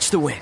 Catch the wind.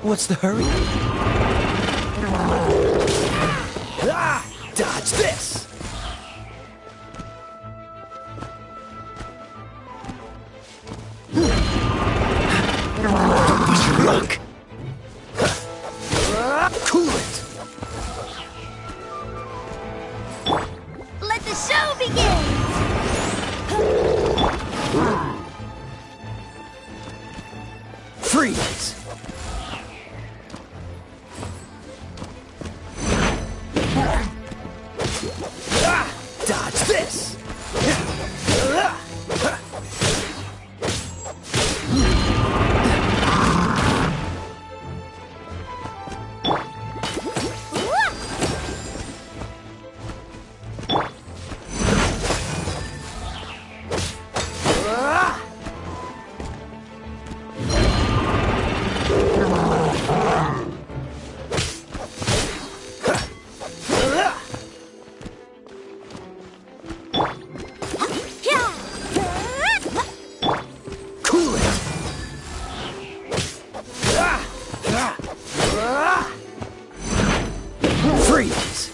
What's the hurry? Ah! Dodge this! Don't lose your luck! Cool it! Let the show begin! Freeze! Dodge this! Freeze!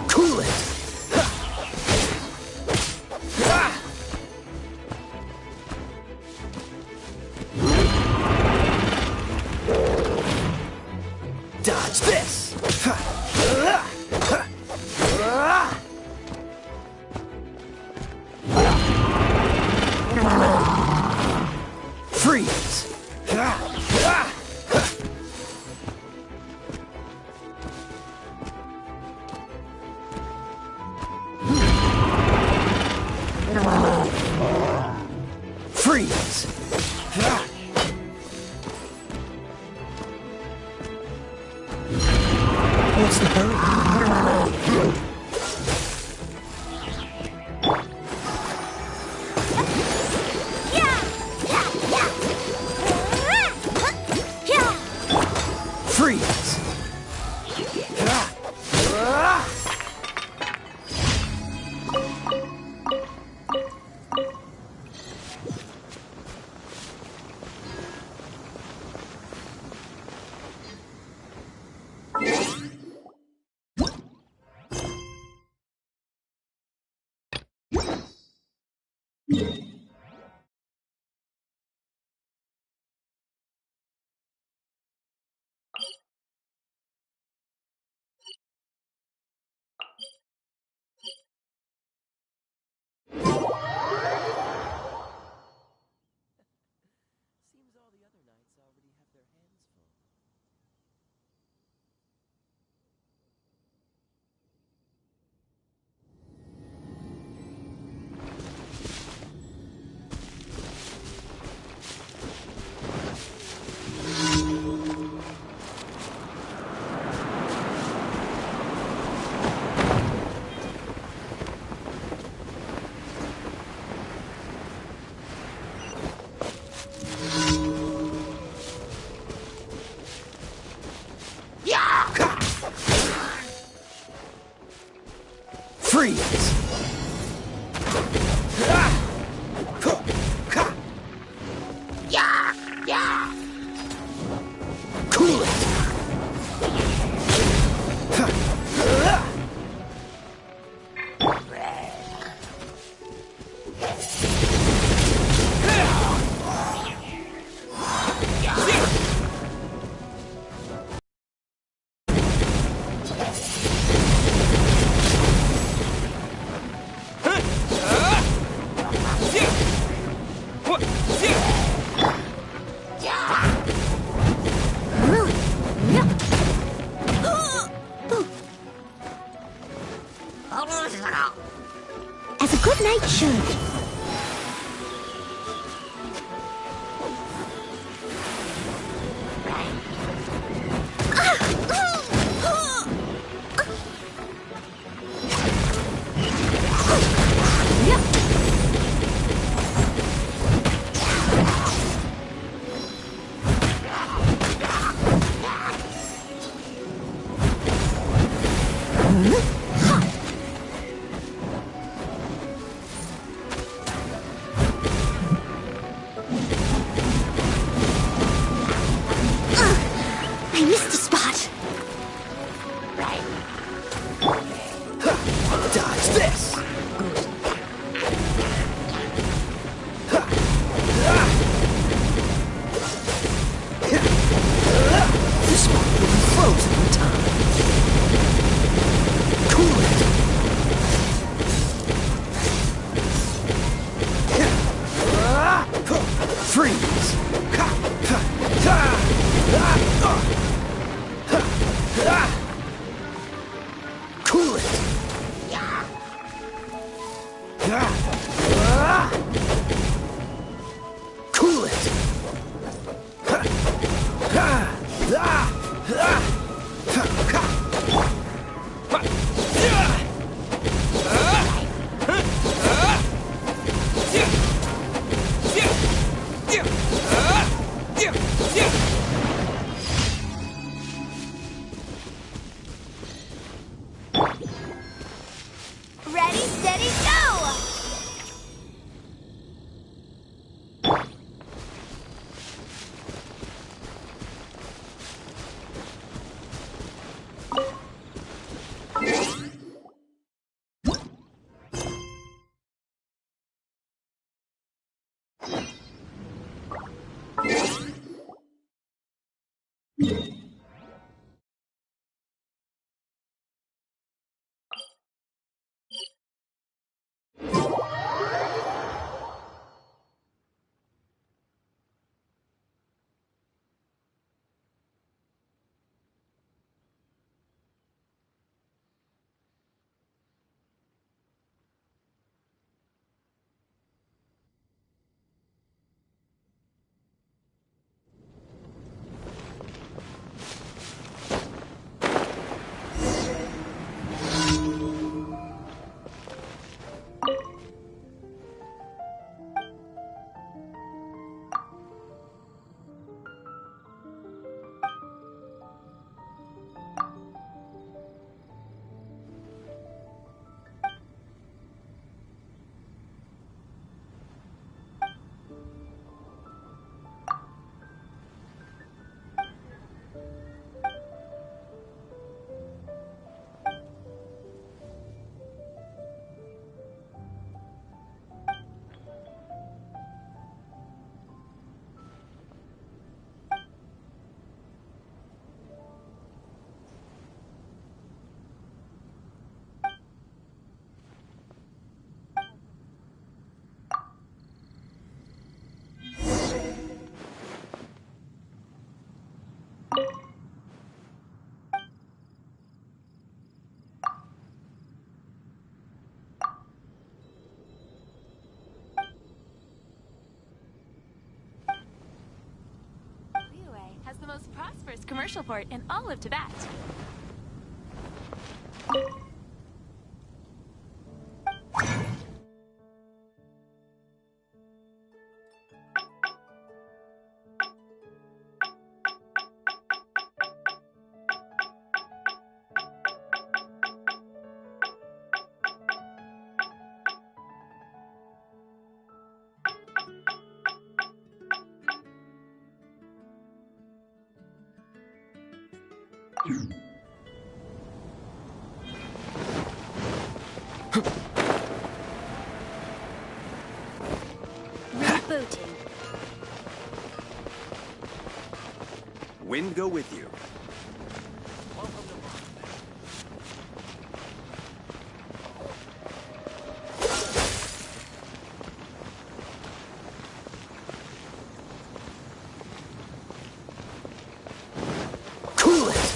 Cool it! Dodge this! Freeze! Freeze! What's the hurry? Freeze! Seems all the other knights already have their hands full. Freeze! Cool it! As a good knight should. first commercial port in all of Tibet. Rebooting. Wind go with you. Cool it!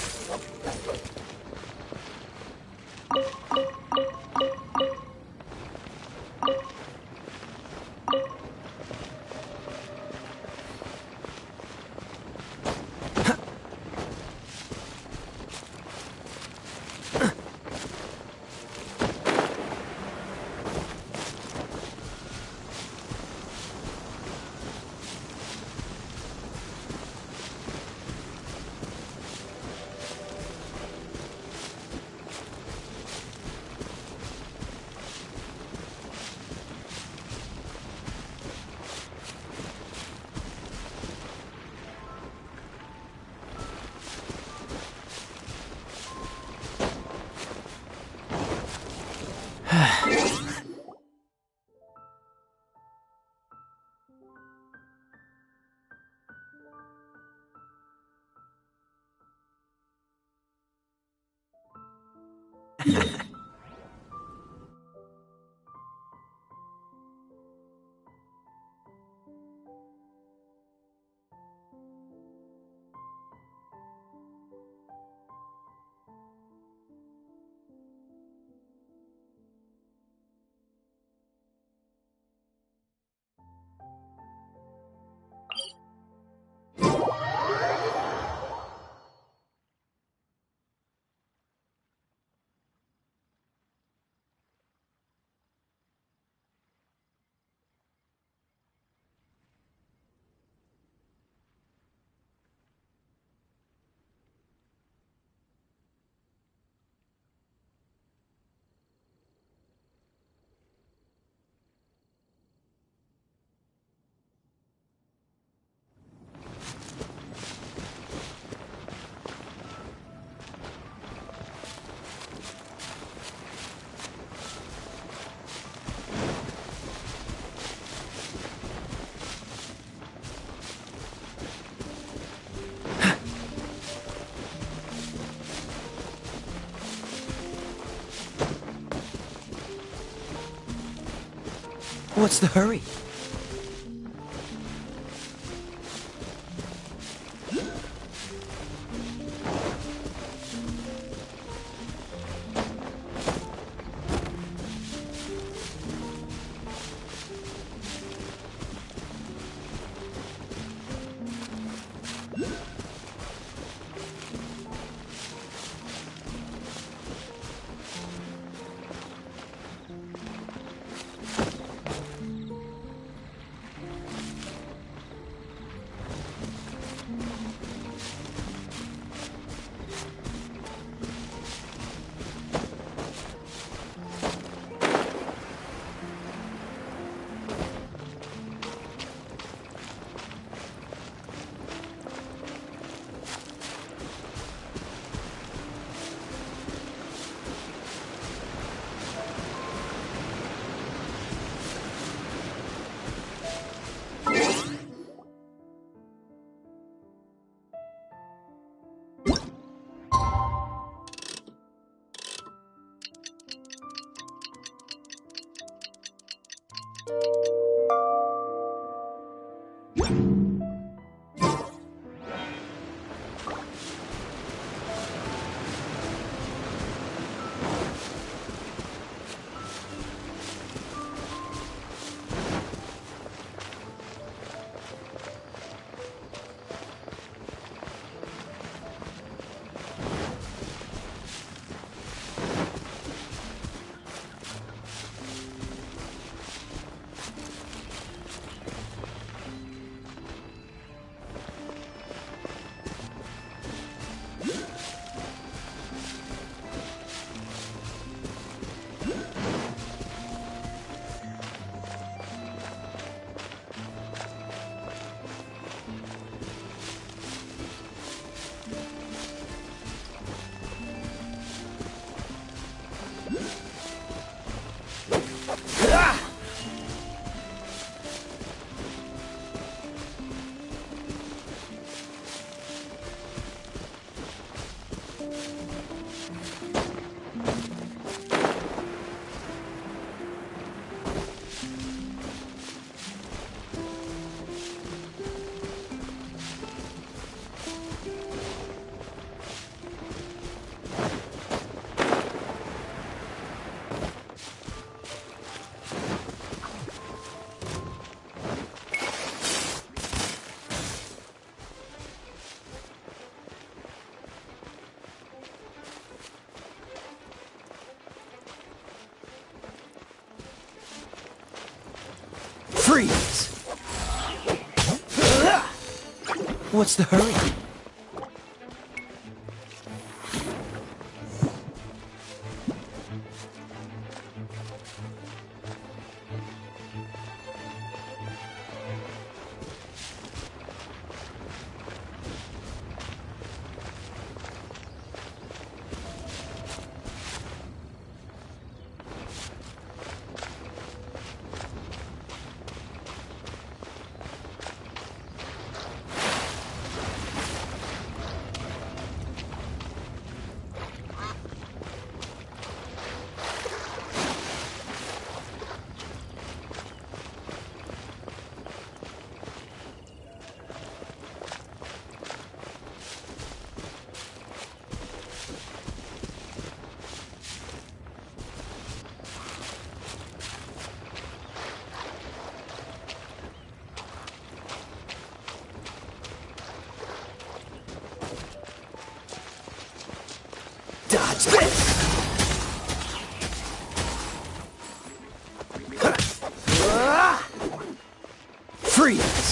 What's the hurry? Freeze! What's the hurry? Dodge this! Freeze!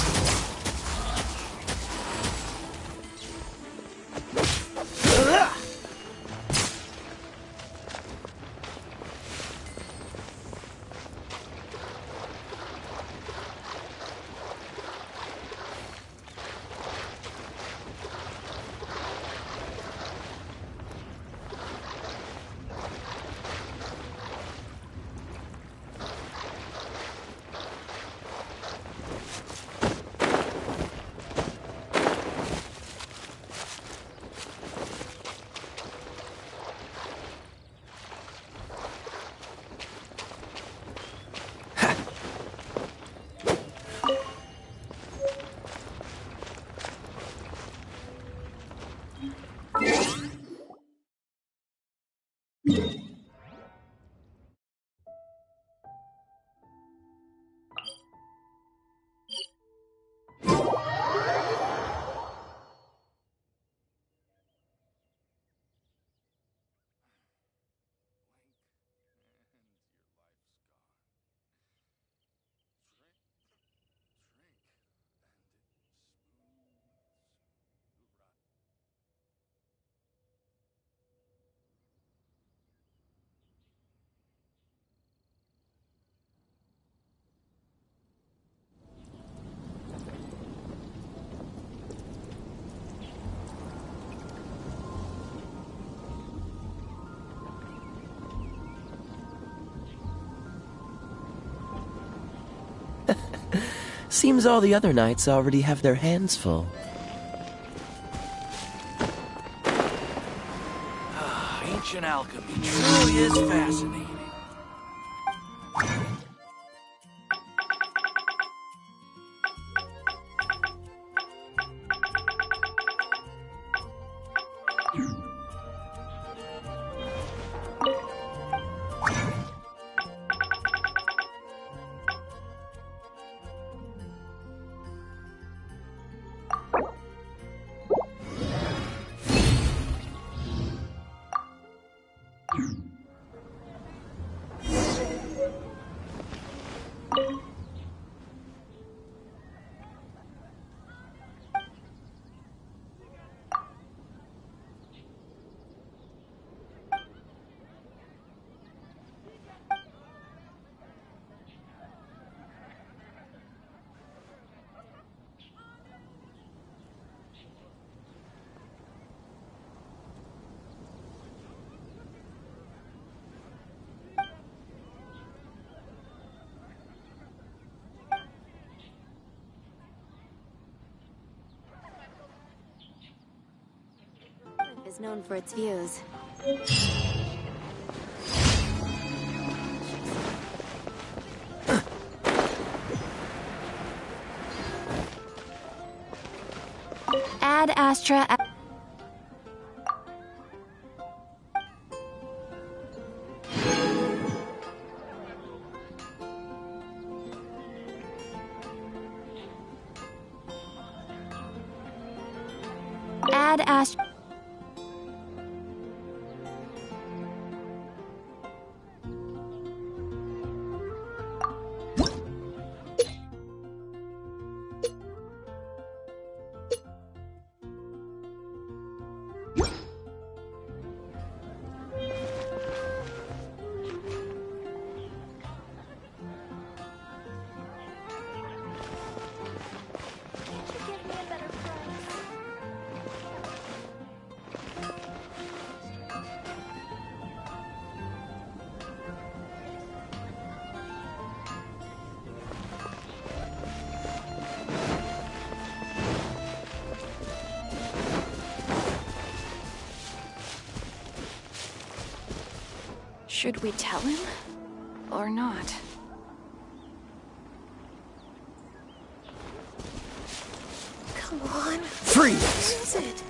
Seems all the other knights already have their hands full. Ancient alchemy truly is fascinating. Is known for its views. Ad Astra. Ad Astra. Should we tell him? Or not? Come on. Freeze! What is it?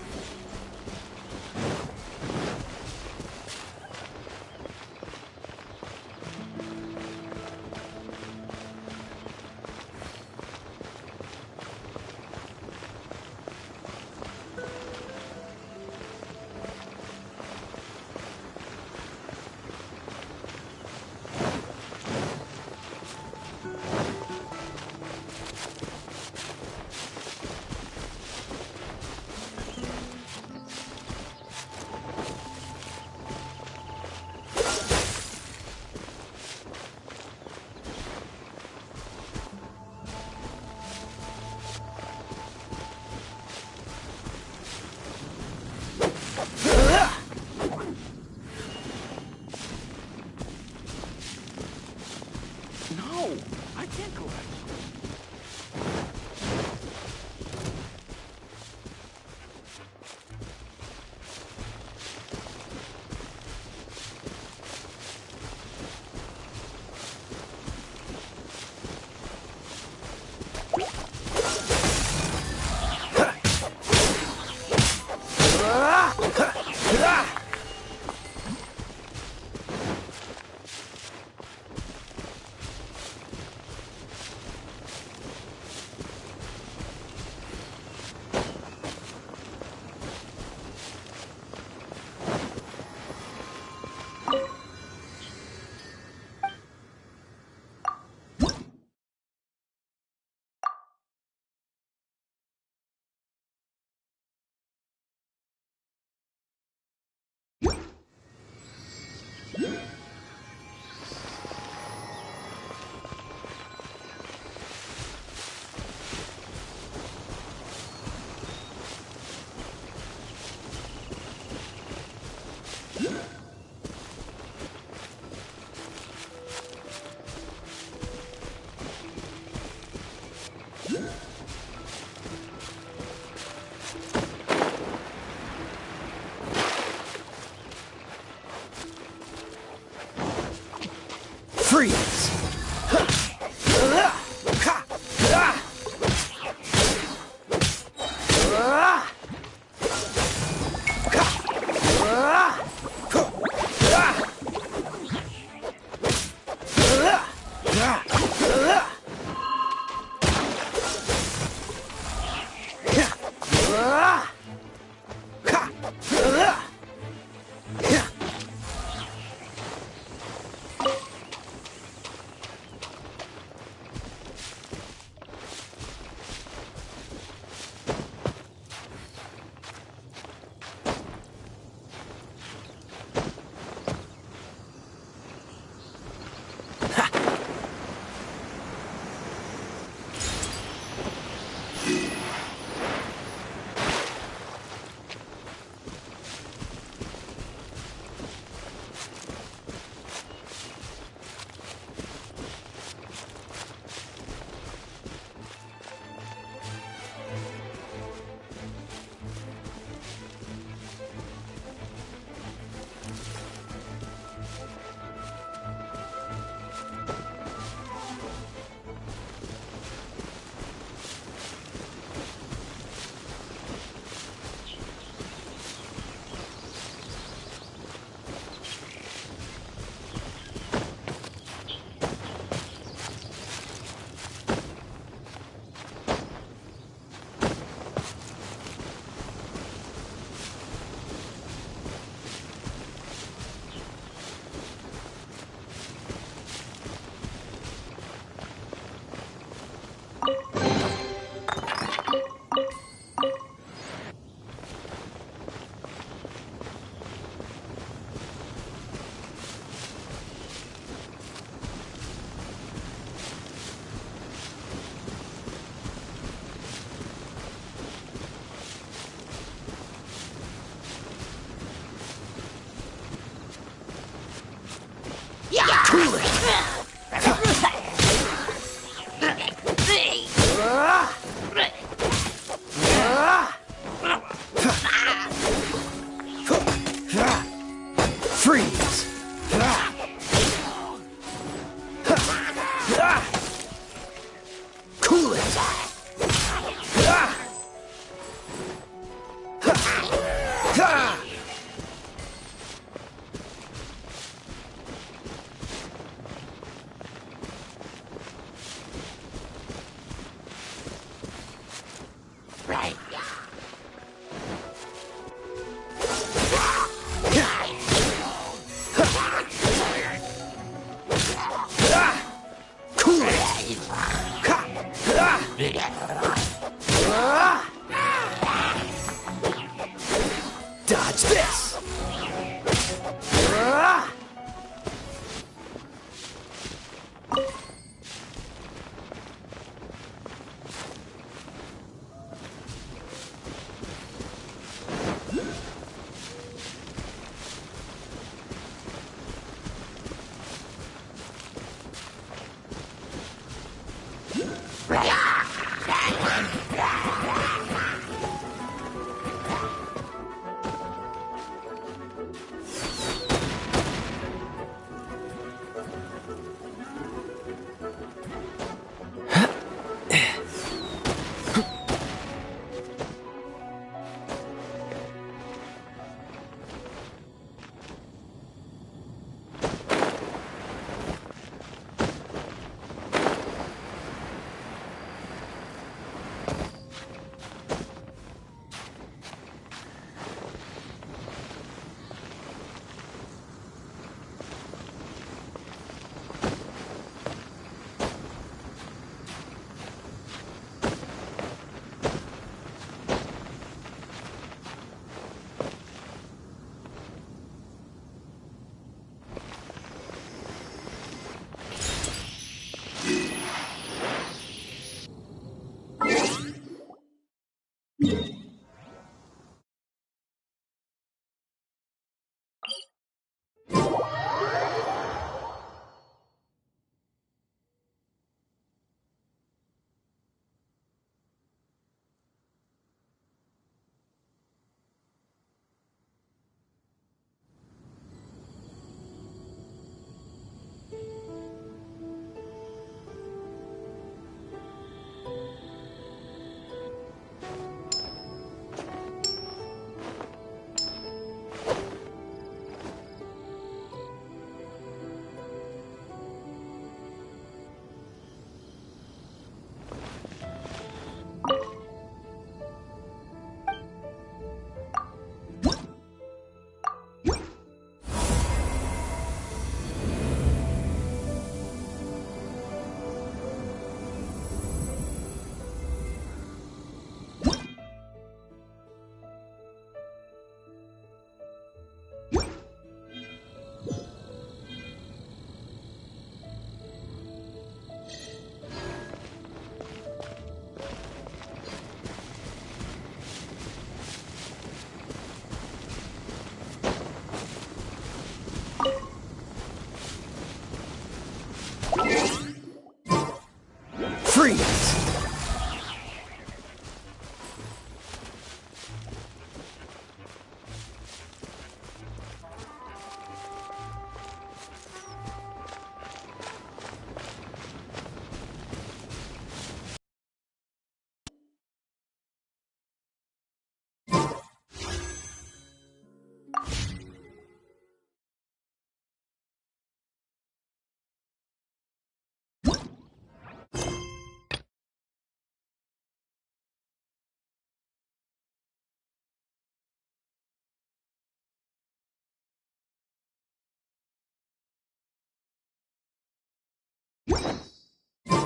No, I can't go back. Freeze! Freeze! Dodge this! Freeze!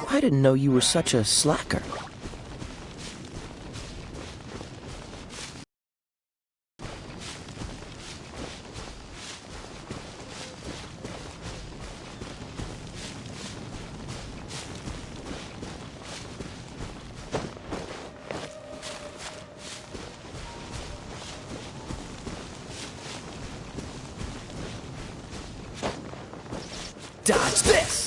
I didn't know you were such a slacker. Dodge this!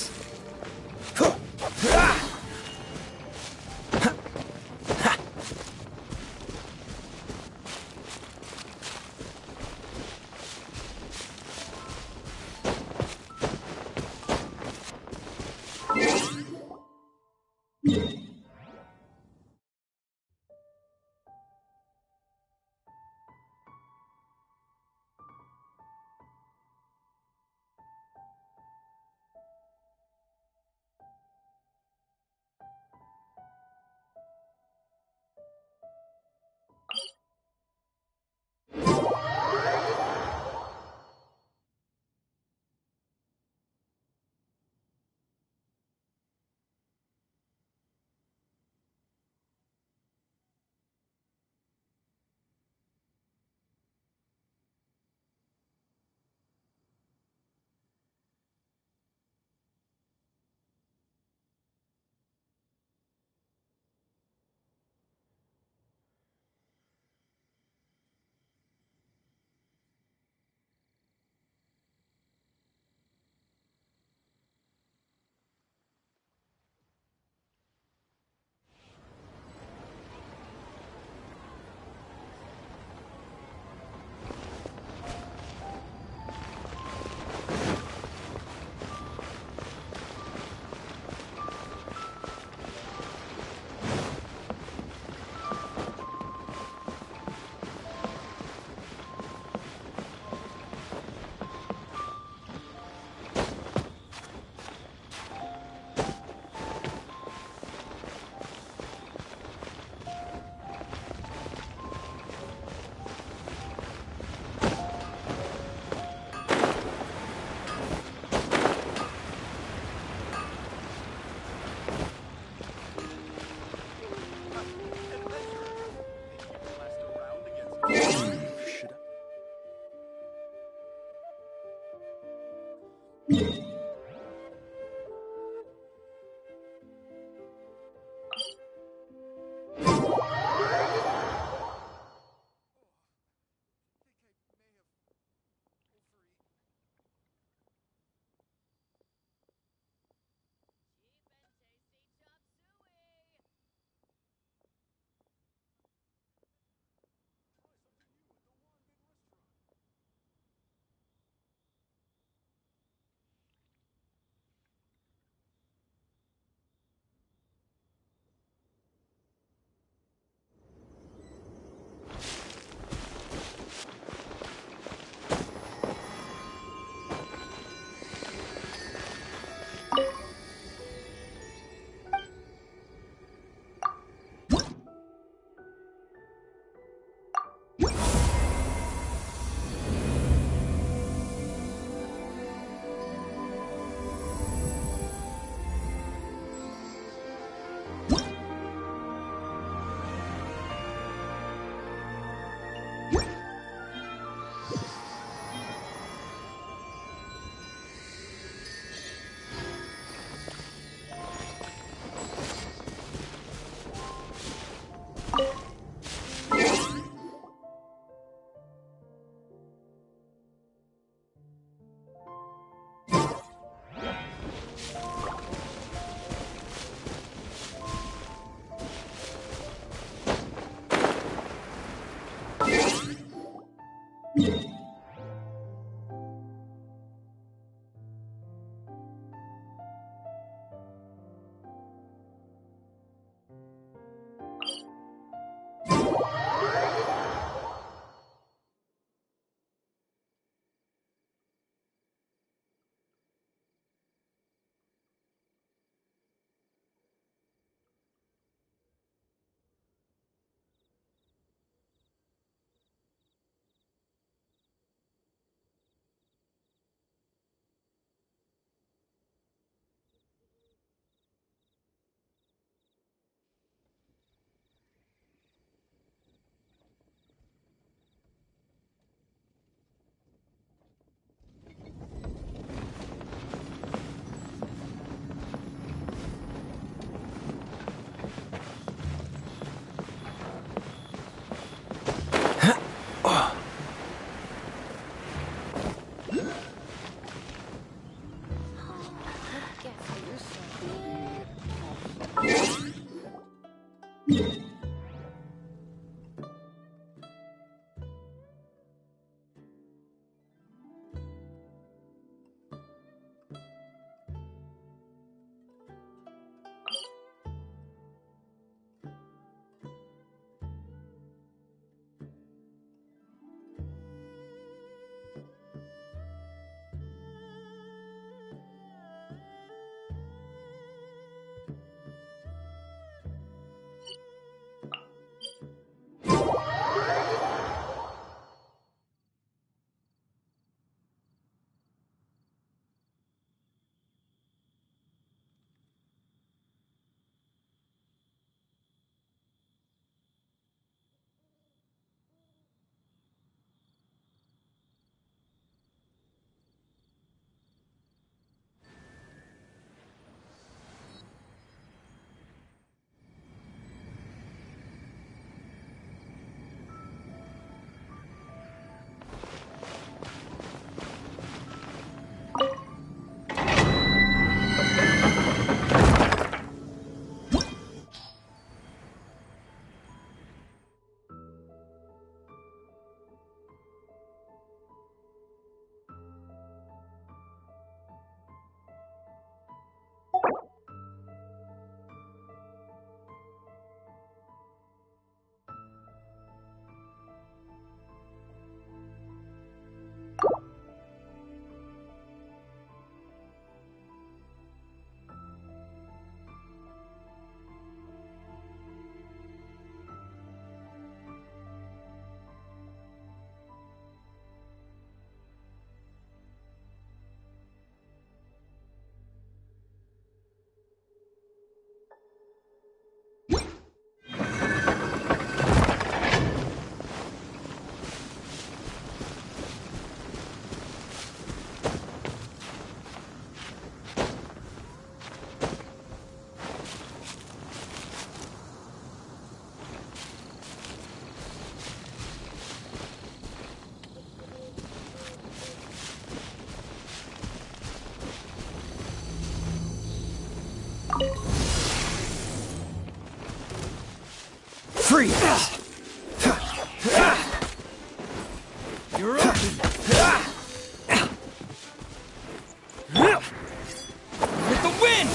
Freeze! You're open! With the wind!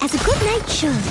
As a good night should.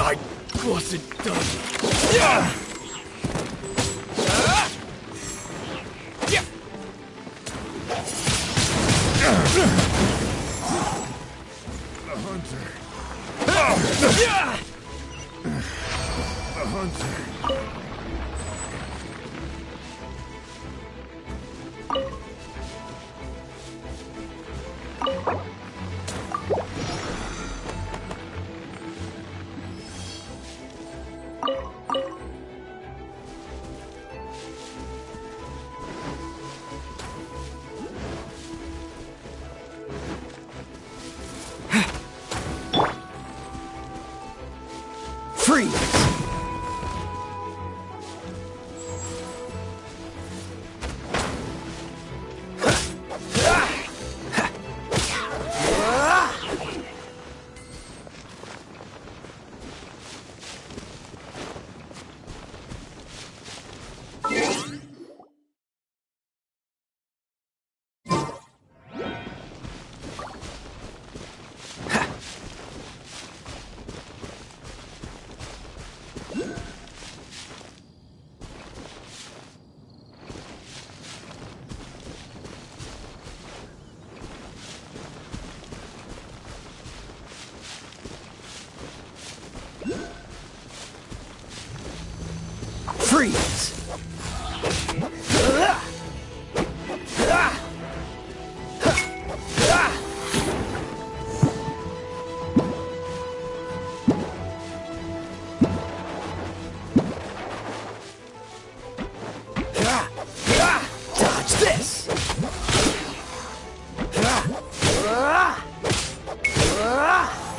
I wasn't done. The hunter. The hunter. Freeze! Freeze! Dodge this!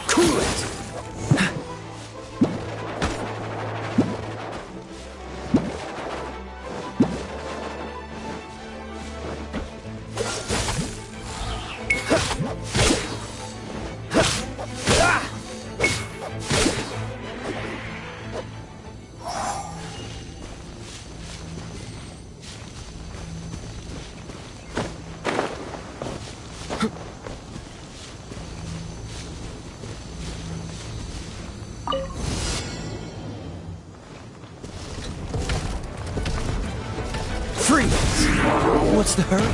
Cool it! Freeze! What's the hurry?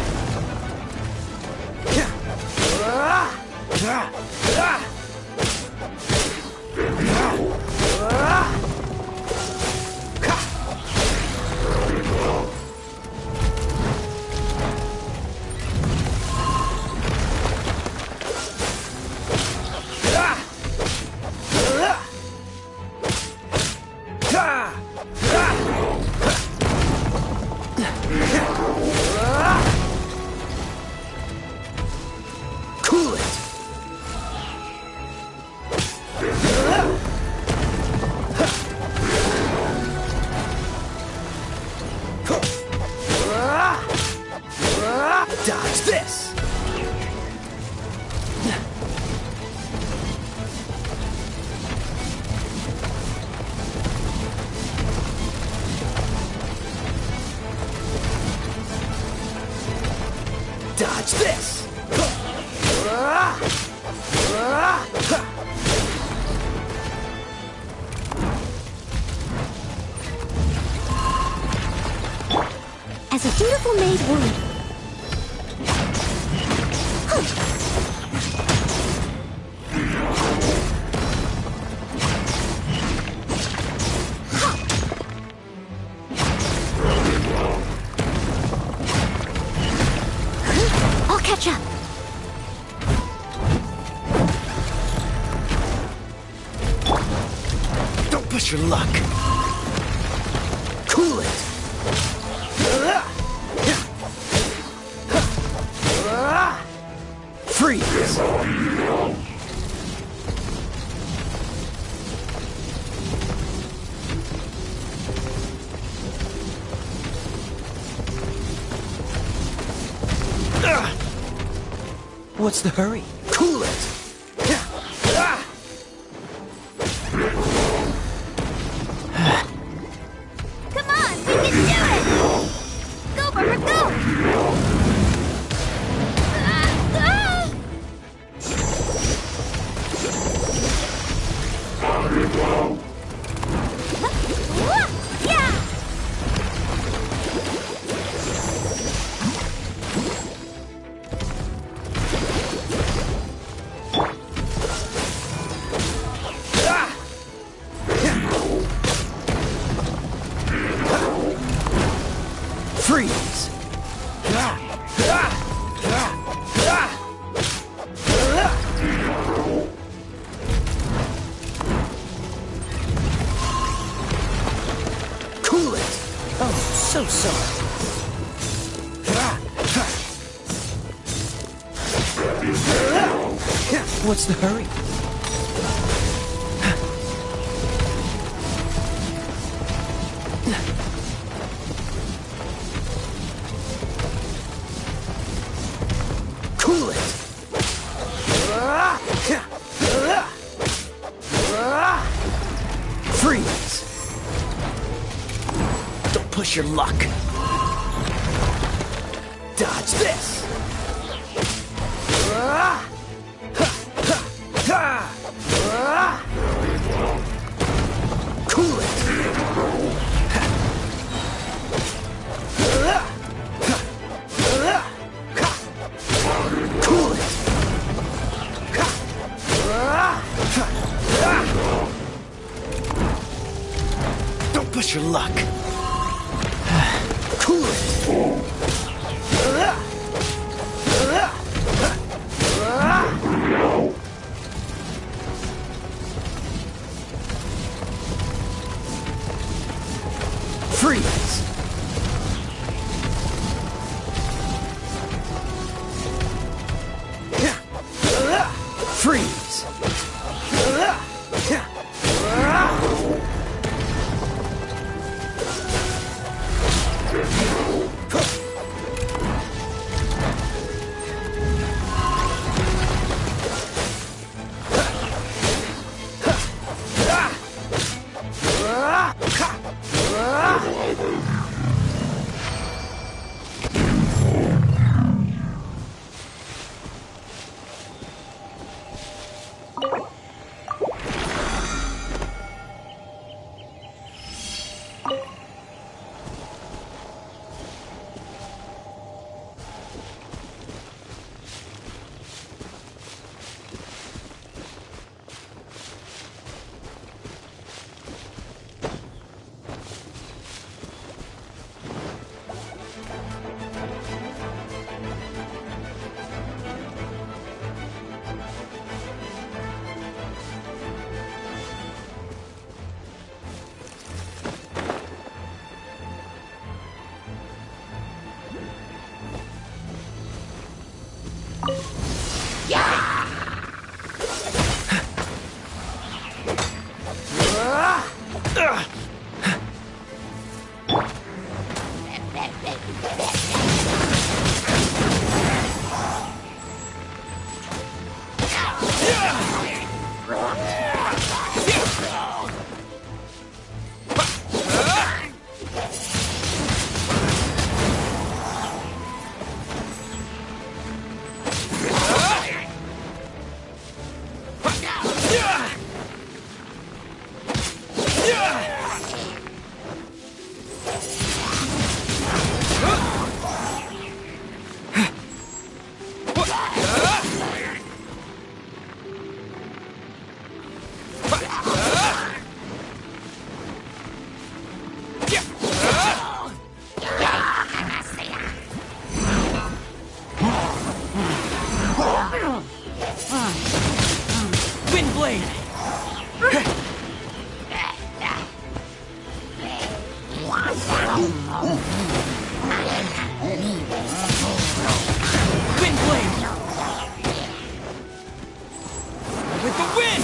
Cool it! Made wood. I'll catch up. Don't push your luck. Cool it. Freeze. What's the hurry? Cool it. Come on, we can do it! Go, Barbara, go! Yeah! Freeze. Cool it. Oh, so sorry. What's the hurry? Cool it. Freeze. Don't push your luck. Dodge this. Cool it. Cool it. Don't push your luck. Cool it. Freeze. Freeze. Wind blade! Wind blade! With the wind!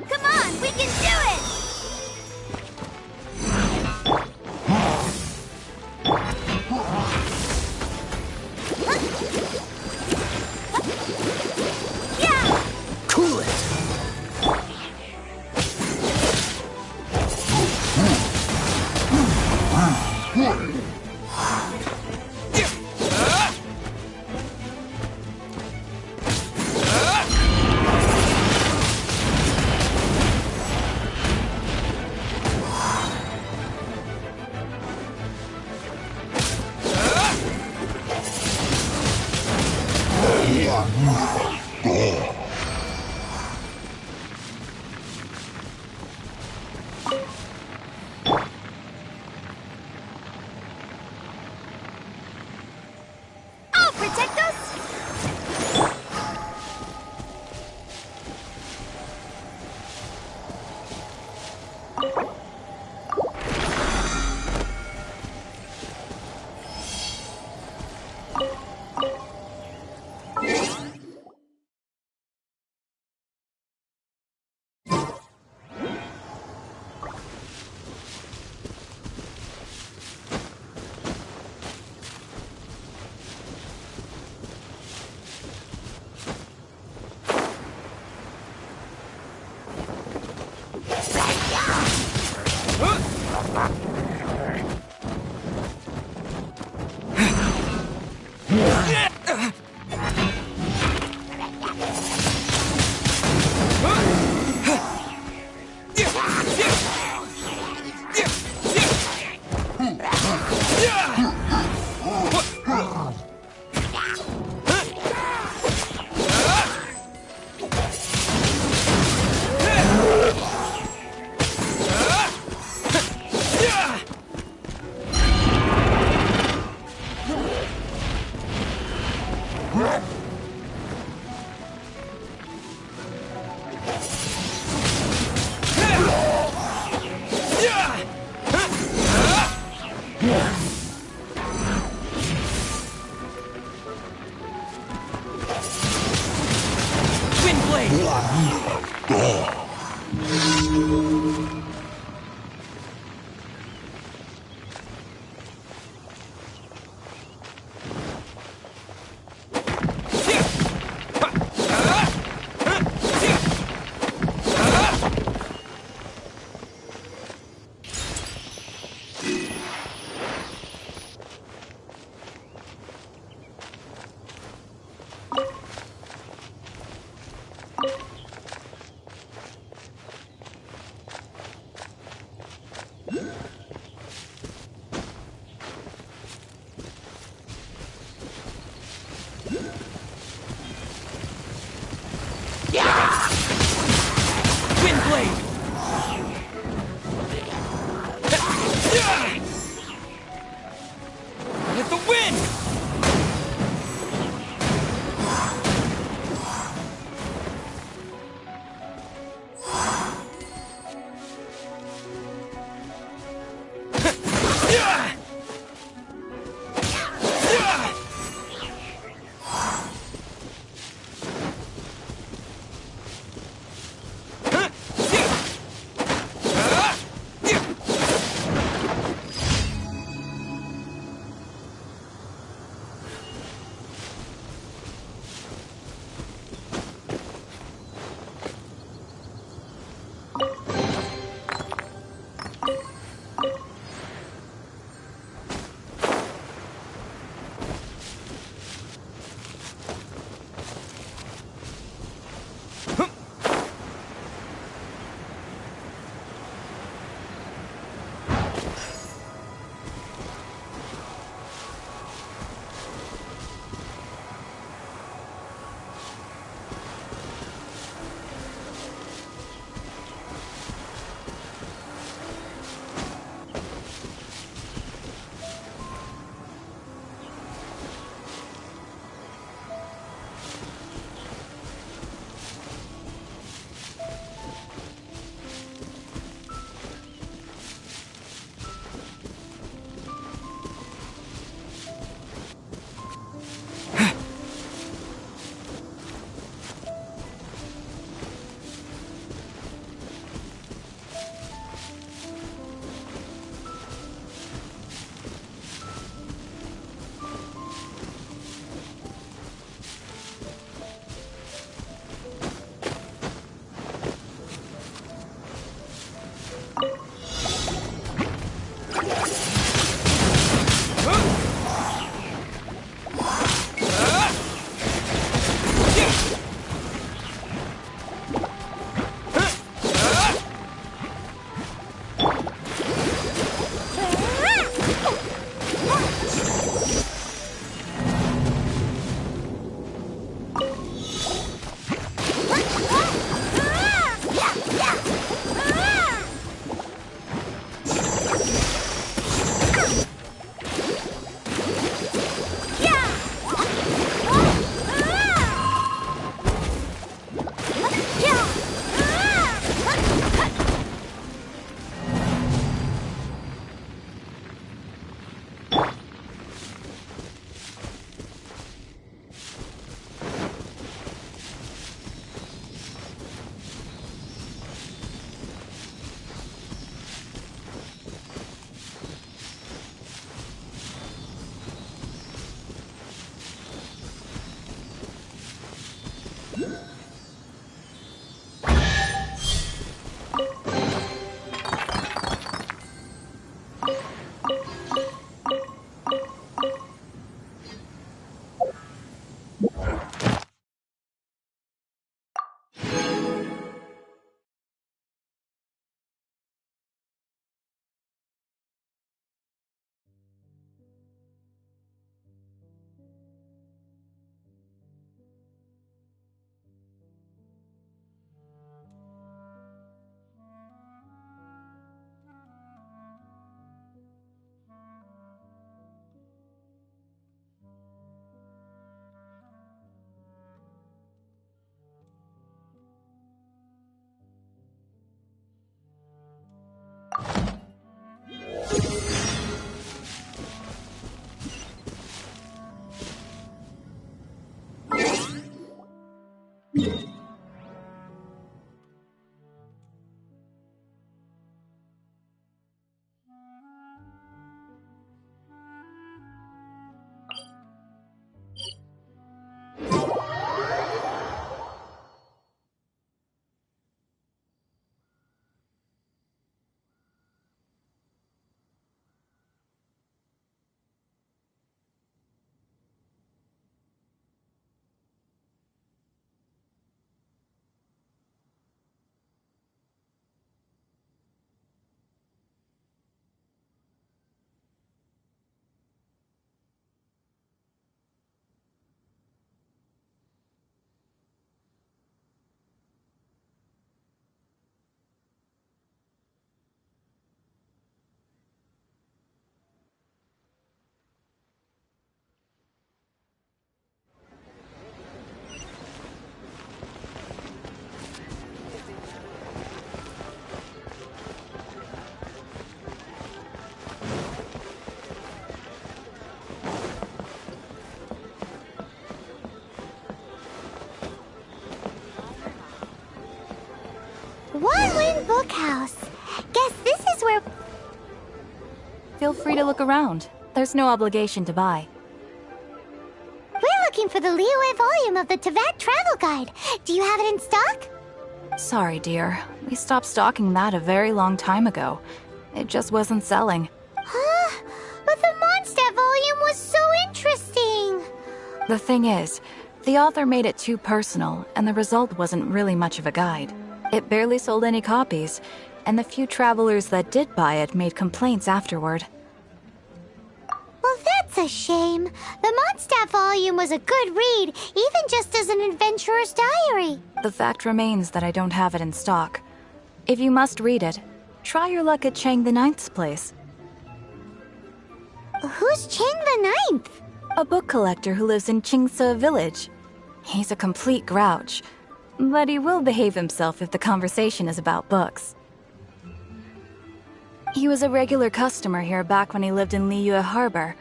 Come on, we can do it! Yeah! Cool it! I'll protect us! Wind blade! bookhouse. Guess this is where... Feel free to look around. There's no obligation to buy. We're looking for the Liyue volume of the Tevat Travel Guide. Do you have it in stock? Sorry, dear. We stopped stocking that a very long time ago. It just wasn't selling. Huh? But the Mondstadt volume was so interesting! The thing is, the author made it too personal, and the result wasn't really much of a guide. It barely sold any copies, and the few travelers that did buy it made complaints afterward. Well, that's a shame. The Mondstadt volume was a good read, even just as an adventurer's diary. The fact remains that I don't have it in stock. If you must read it, try your luck at Chang the Ninth's place. Who's Chang the Ninth? A book collector who lives in Qingse village. He's a complete grouch, but he will behave himself if the conversation is about books. He was a regular customer here back when he lived in Liyue Harbor,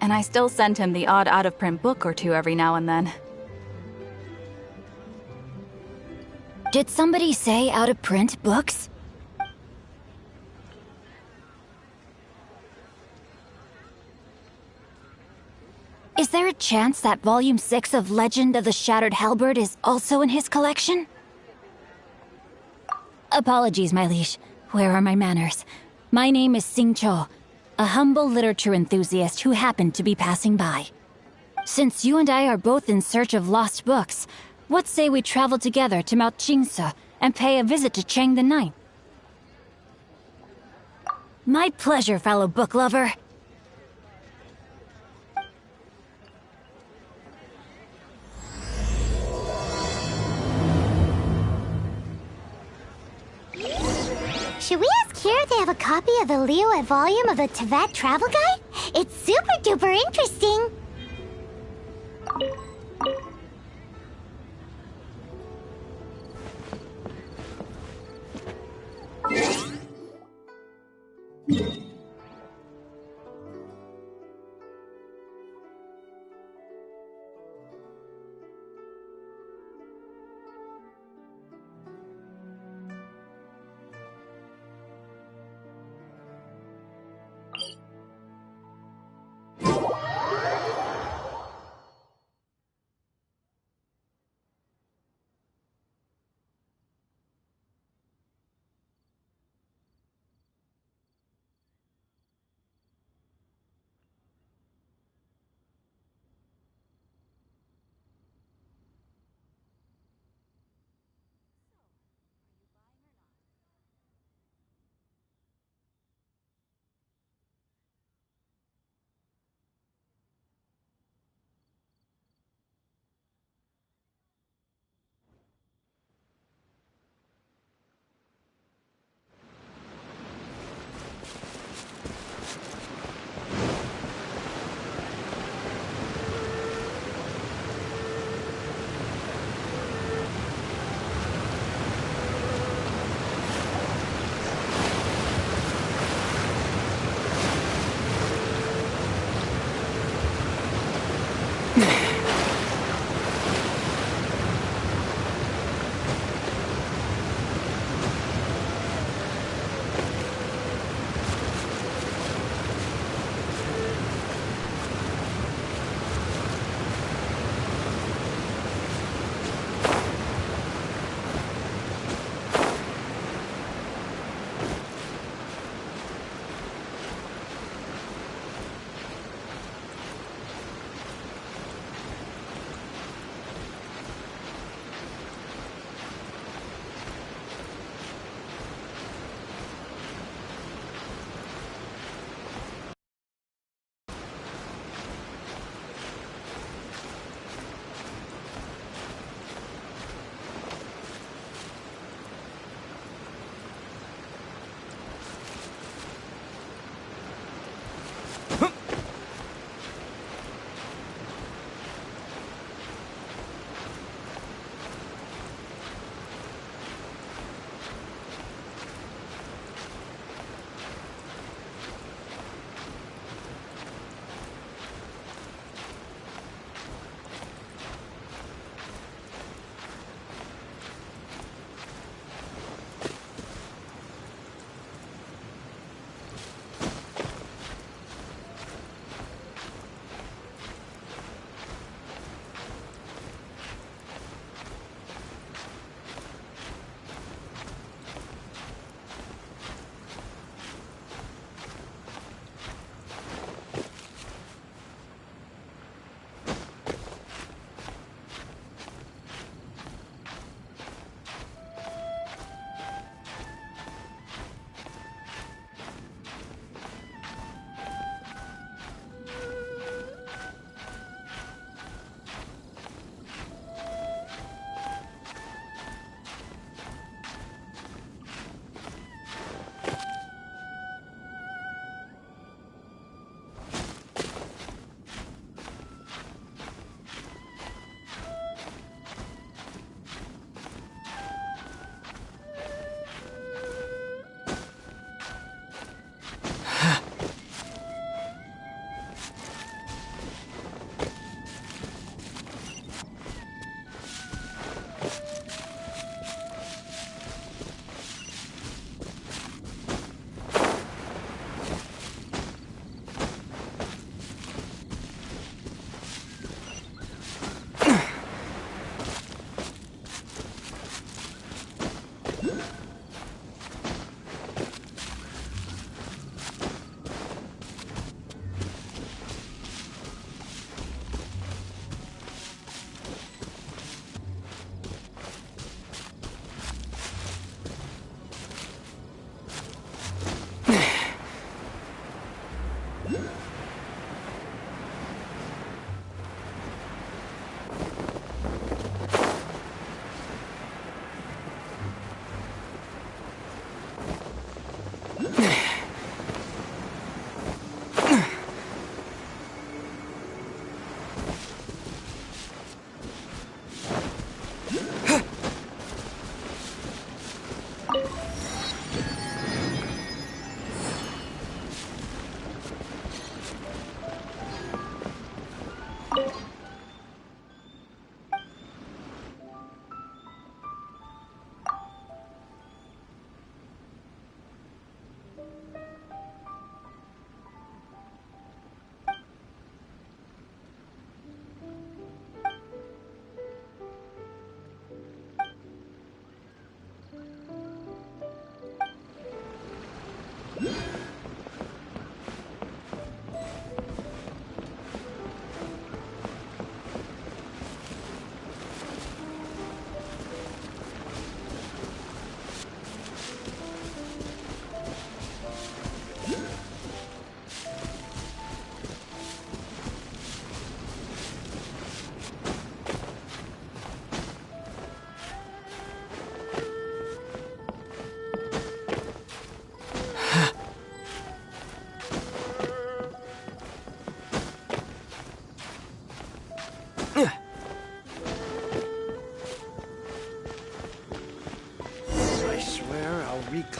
and I still send him the odd out-of-print book or two every now and then. Did somebody say out-of-print books? Is there a chance that Volume 6 of Legend of the Shattered Halberd is also in his collection? Apologies, my liege. Where are my manners? My name is Sing Cho, a humble literature enthusiast who happened to be passing by. Since you and I are both in search of lost books, what say we travel together to Mount Qingse and pay a visit to Chang the Ninth? My pleasure, fellow book lover. Should we ask here if they have a copy of the Liyue volume of the Tevat Travel Guide? It's super duper interesting!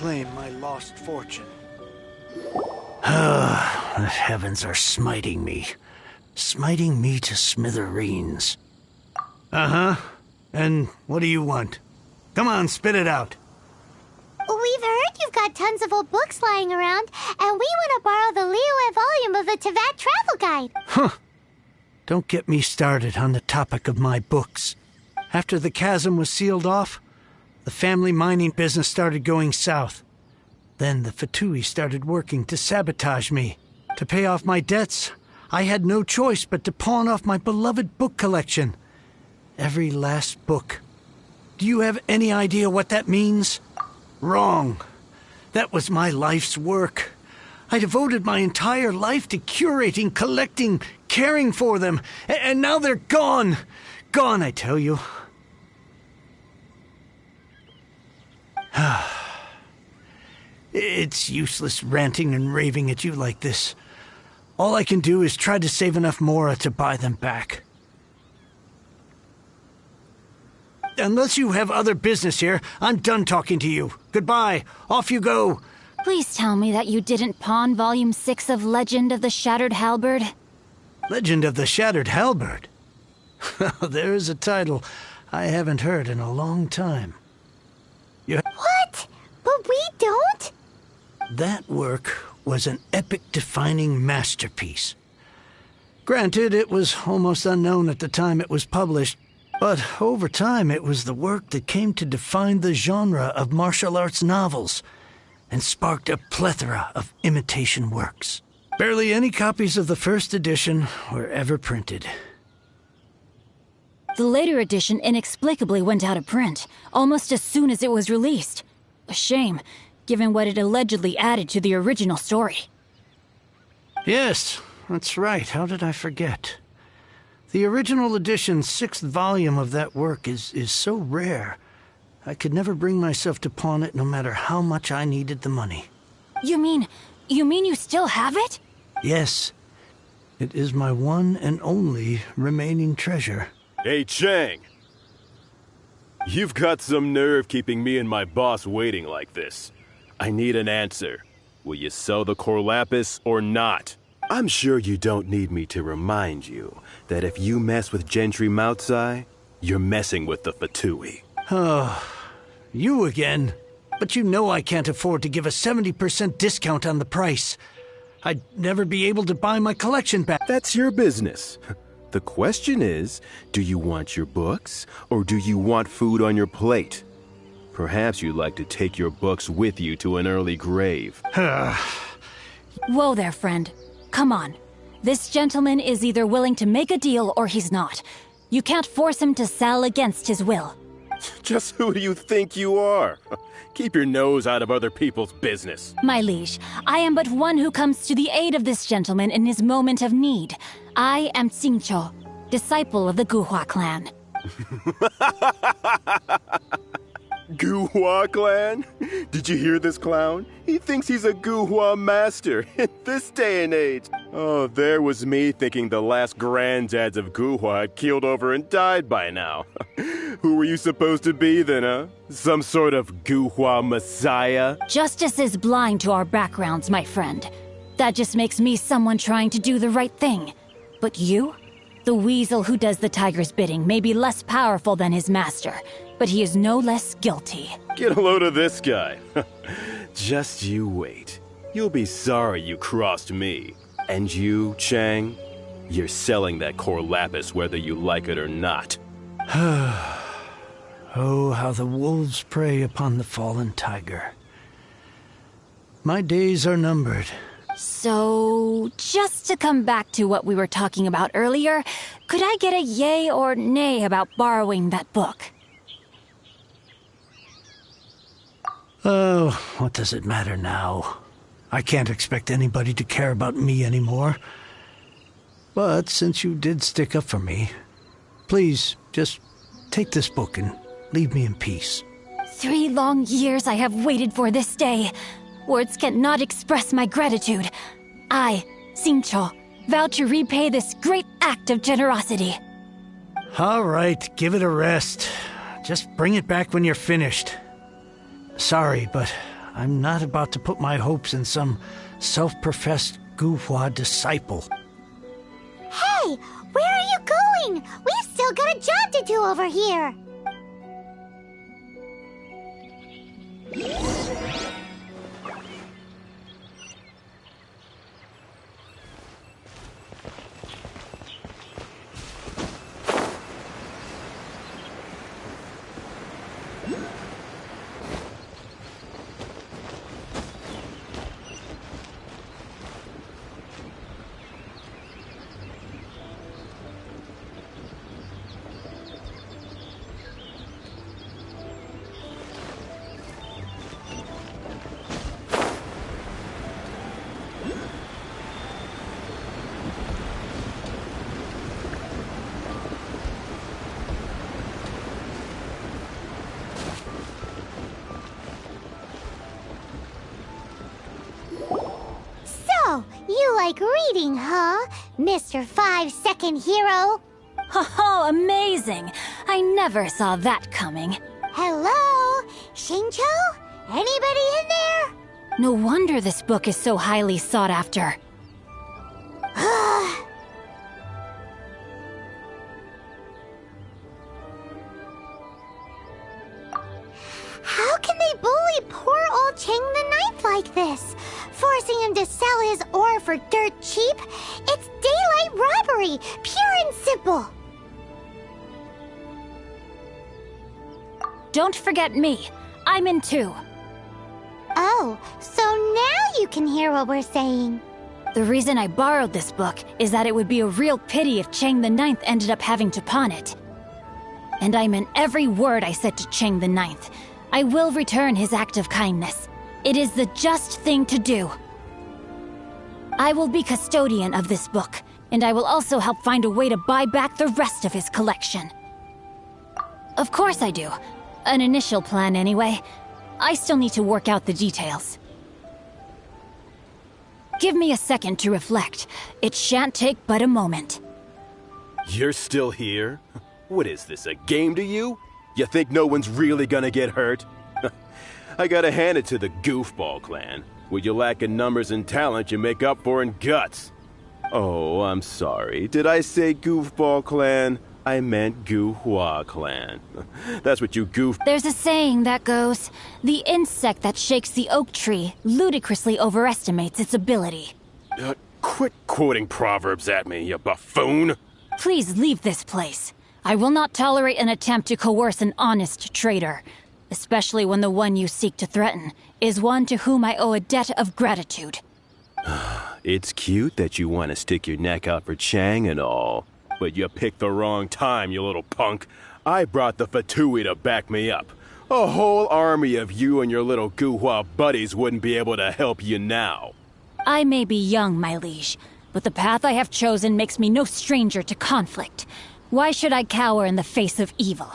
reclaim my lost fortune. Ah, the heavens are smiting me. Smiting me to smithereens. Uh-huh. And what do you want? Come on, spit it out. We've heard you've got tons of old books lying around, and we want to borrow the Liyue volume of the Teyvat Travel Guide. Huh. Don't get me started on the topic of my books. After the chasm was sealed off, the family mining business started going south. Then the Fatui started working to sabotage me. To pay off my debts, I had no choice but to pawn off my beloved book collection. Every last book. Do you have any idea what that means? Wrong. That was my life's work. I devoted my entire life to curating, collecting, caring for them. And now they're gone. Gone, I tell you. It's useless ranting and raving at you like this. All I can do is try to save enough Mora to buy them back. Unless you have other business here, I'm done talking to you. Goodbye. Off you go. Please tell me that you didn't pawn Volume 6 of Legend of the Shattered Halberd. Legend of the Shattered Halberd? There's a title I haven't heard in a long time. What? But we don't? That work was an epic-defining masterpiece. Granted, it was almost unknown at the time it was published, but over time it was the work that came to define the genre of martial arts novels and sparked a plethora of imitation works. Barely any copies of the first edition were ever printed. The later edition inexplicably went out of print, almost as soon as it was released. A shame, given what it allegedly added to the original story. Yes, that's right. How did I forget? The original edition's 6th volume of that work is so rare, I could never bring myself to pawn it no matter how much I needed the money. You mean you still have it? Yes. It is my one and only remaining treasure. Hey, Chang! You've got some nerve keeping me and my boss waiting like this. I need an answer. Will you sell the core lapis or not? I'm sure you don't need me to remind you that if you mess with Gentry Moutsai, you're messing with the Fatui. Oh, you again. But you know I can't afford to give a 70% discount on the price. I'd never be able to buy my collection back. That's your business. The question is, do you want your books, or do you want food on your plate? Perhaps you'd like to take your books with you to an early grave. Whoa there, friend. Come on. This gentleman is either willing to make a deal or he's not. You can't force him to sell against his will. Just who do you think you are? Keep your nose out of other people's business. My liege, I am but one who comes to the aid of this gentleman in his moment of need. I am Xingqiu, disciple of the Guhua clan. Guhua clan? Did you hear this clown? He thinks he's a Guhua master in this day and age. Oh, there was me thinking the last granddads of Guhua had keeled over and died by now. Who were you supposed to be then, huh? Some sort of Guhua messiah? Justice is blind to our backgrounds, my friend. That just makes me someone trying to do the right thing. But you? The weasel who does the tiger's bidding may be less powerful than his master, but he is no less guilty. Get a load of this guy. Just you wait. You'll be sorry you crossed me. And you, Chang, you're selling that core lapis whether you like it or not. Oh, how the wolves prey upon the fallen tiger. My days are numbered. So, just to come back to what we were talking about earlier, could I get a yay or nay about borrowing that book? Oh, what does it matter now? I can't expect anybody to care about me anymore. But since you did stick up for me, please, just take this book and leave me in peace. 3 long years I have waited for this day. Words cannot express my gratitude. I, Xingqiu, vow to repay this great act of generosity. All right, give it a rest. Just bring it back when you're finished. Sorry, but I'm not about to put my hopes in some self-professed Guhua disciple. Hey, where are you going? We've still got a job to do over here. So, you like reading, huh, Mr. 5-second hero? Oh, amazing! I never saw that coming. Hello? Shincho? Anybody in there? No wonder this book is so highly sought after. How can they bully poor old Chang the Ninth like this? Forcing him to sell his ore for dirt cheap? It's daylight robbery, pure and simple. Don't forget me. I'm in too. Oh, so now you can hear what we're saying. The reason I borrowed this book is that it would be a real pity if Chang the Ninth ended up having to pawn it. And I meant every word I said to Chang the Ninth. I will return his act of kindness. It is the just thing to do. I will be custodian of this book, and I will also help find a way to buy back the rest of his collection. Of course I do. An initial plan, anyway. I still need to work out the details. Give me a second to reflect. It shan't take but a moment. You're still here? What is this, a game to you? You think no one's really gonna get hurt? I gotta hand it to the Goofball clan. What you lack in numbers and talent, you make up for in guts. Oh, I'm sorry. Did I say Goofball clan? I meant Guhua clan. That's what you goof... There's a saying that goes, the insect that shakes the oak tree ludicrously overestimates its ability. Quit quoting proverbs at me, you buffoon! Please leave this place. I will not tolerate an attempt to coerce an honest trader, especially when the one you seek to threaten is one to whom I owe a debt of gratitude. It's cute that you want to stick your neck out for Chang and all, but you picked the wrong time, you little punk. I brought the Fatui to back me up. A whole army of you and your little Guhua buddies wouldn't be able to help you now. I may be young, my liege, but the path I have chosen makes me no stranger to conflict. Why should I cower in the face of evil?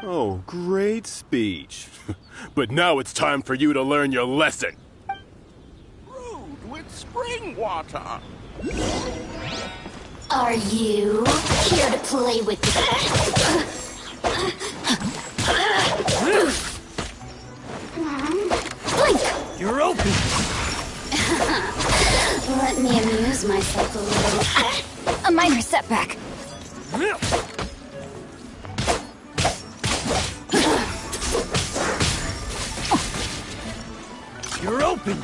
Oh, great speech. But now it's time for you to learn your lesson. Brewed with spring water. Are you here to play with Blink! You're open! Let me amuse myself a little. A minor setback. You're open!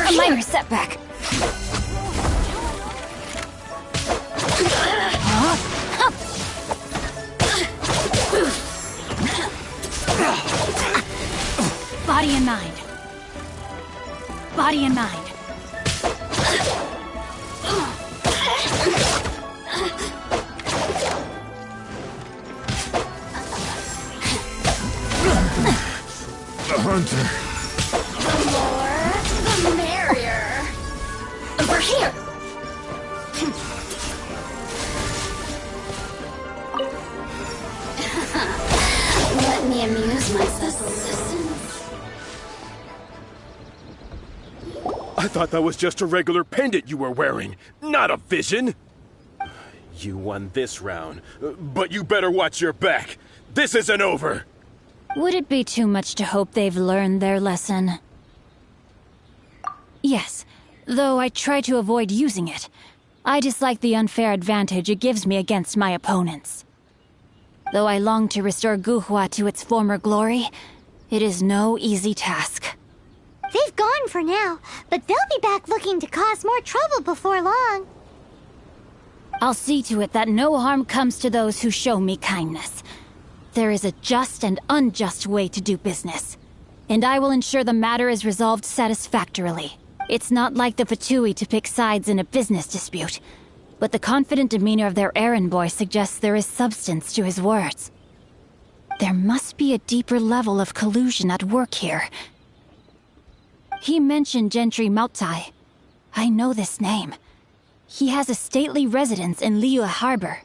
A minor setback. Body and mind. Body and mind. The hunter. The more, the merrier. Over here. Let me amuse myself. I thought that was just a regular pendant you were wearing, not a vision. You won this round, but you better watch your back. This isn't over. Would it be too much to hope they've learned their lesson? Yes, though I try to avoid using it. I dislike the unfair advantage it gives me against my opponents. Though I long to restore Guhua to its former glory, it is no easy task. They've gone for now, but they'll be back looking to cause more trouble before long. I'll see to it that no harm comes to those who show me kindness. There is a just and unjust way to do business, and I will ensure the matter is resolved satisfactorily. It's not like the Fatui to pick sides in a business dispute, but the confident demeanor of their errand boy suggests there is substance to his words. There must be a deeper level of collusion at work here. He mentioned Gentry Maotai. I know this name. He has a stately residence in Liyue Harbor.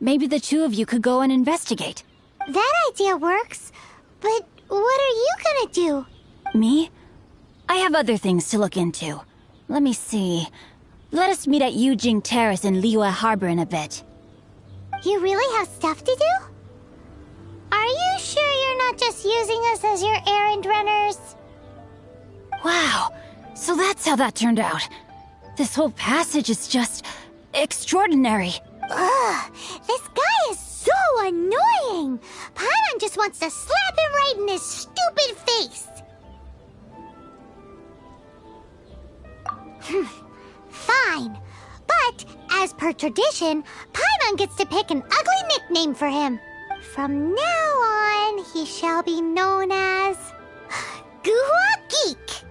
Maybe the two of you could go and investigate. That idea works, but what are you gonna do? Me? I have other things to look into. Let me see. Let us meet at Yujing Terrace in Liyue Harbor in a bit. You really have stuff to do? Are you sure you're not just using us as your errand runners? Wow, so that's how that turned out. This whole passage is just extraordinary. Ugh, this guy is so annoying! Paimon just wants to slap him right in his stupid face! Fine. But, as per tradition, Paimon gets to pick an ugly nickname for him. From now on, he shall be known as... Guhua Geek!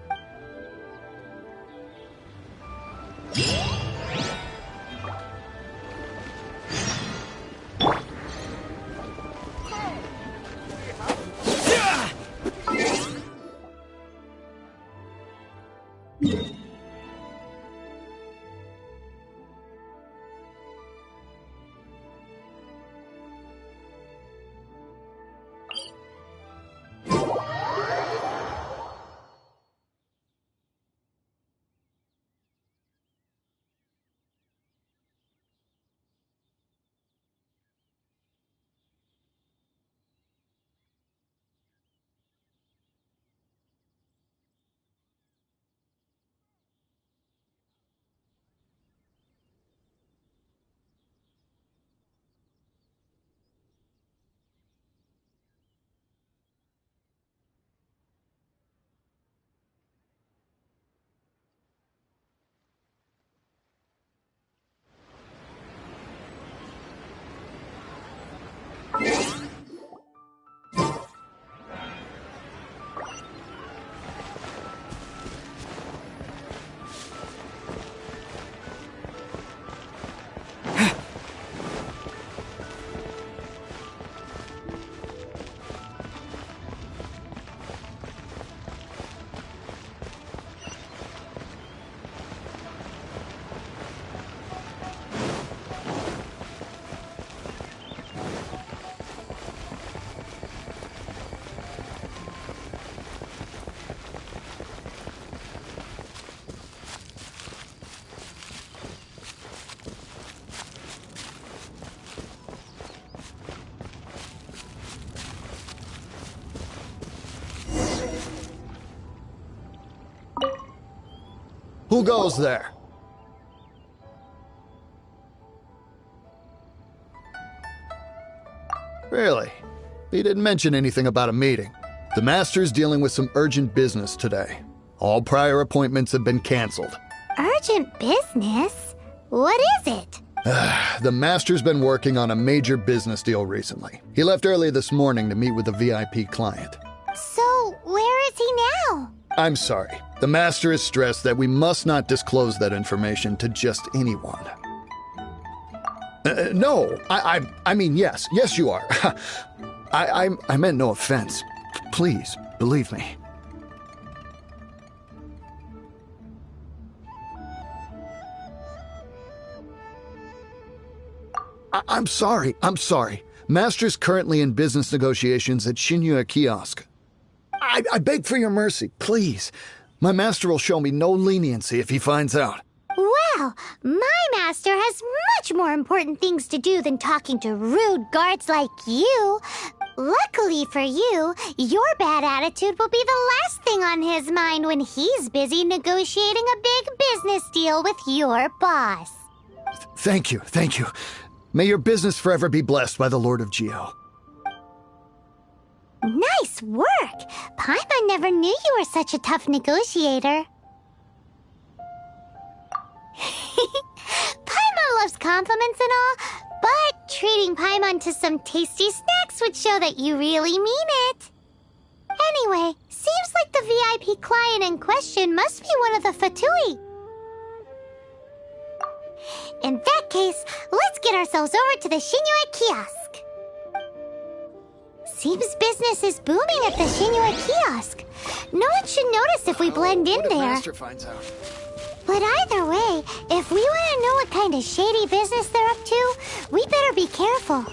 Who goes there? Really? He didn't mention anything about a meeting. The Master's dealing with some urgent business today. All prior appointments have been canceled. Urgent business? What is it? The Master's been working on a major business deal recently. He left early this morning to meet with a VIP client. So, where is he now? I'm sorry. The Master is stressed that we must not disclose that information to just anyone. No, I mean, yes. Yes, you are. I meant no offense. Please, believe me. I'm sorry. Master's currently in business negotiations at Shinya Kiosk. I beg for your mercy, please. My master will show me no leniency if he finds out. Well, Well, my master has much more important things to do than talking to rude guards like you. Luckily for you, your bad attitude will be the last thing on his mind when he's busy negotiating a big business deal with your boss. Thank you, thank you. May your business forever be blessed by the Lord of Geo. Nice work! Paimon never knew you were such a tough negotiator. Paimon loves compliments and all, but treating Paimon to some tasty snacks would show that you really mean it. Anyway, seems like the VIP client in question must be one of the Fatui. In that case, let's get ourselves over to the Shinue kiosk. Seems business is booming at the Shinue kiosk. No one should notice if we blend in What if there. Master finds out? But either way, if we want to know what kind of shady business they're up to, we better be careful.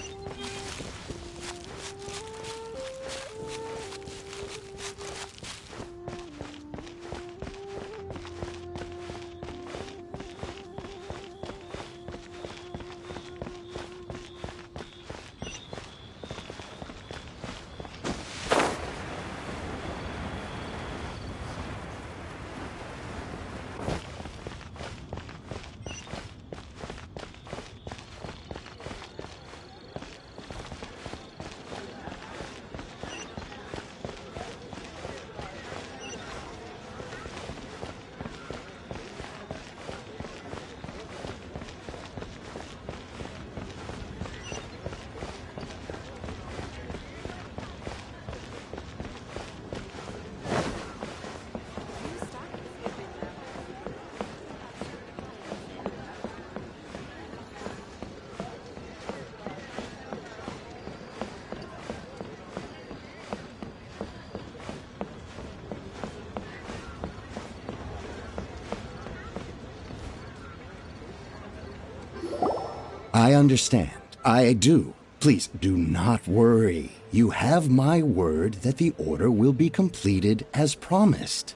I understand. I do. Please do not worry. You have my word that the order will be completed as promised.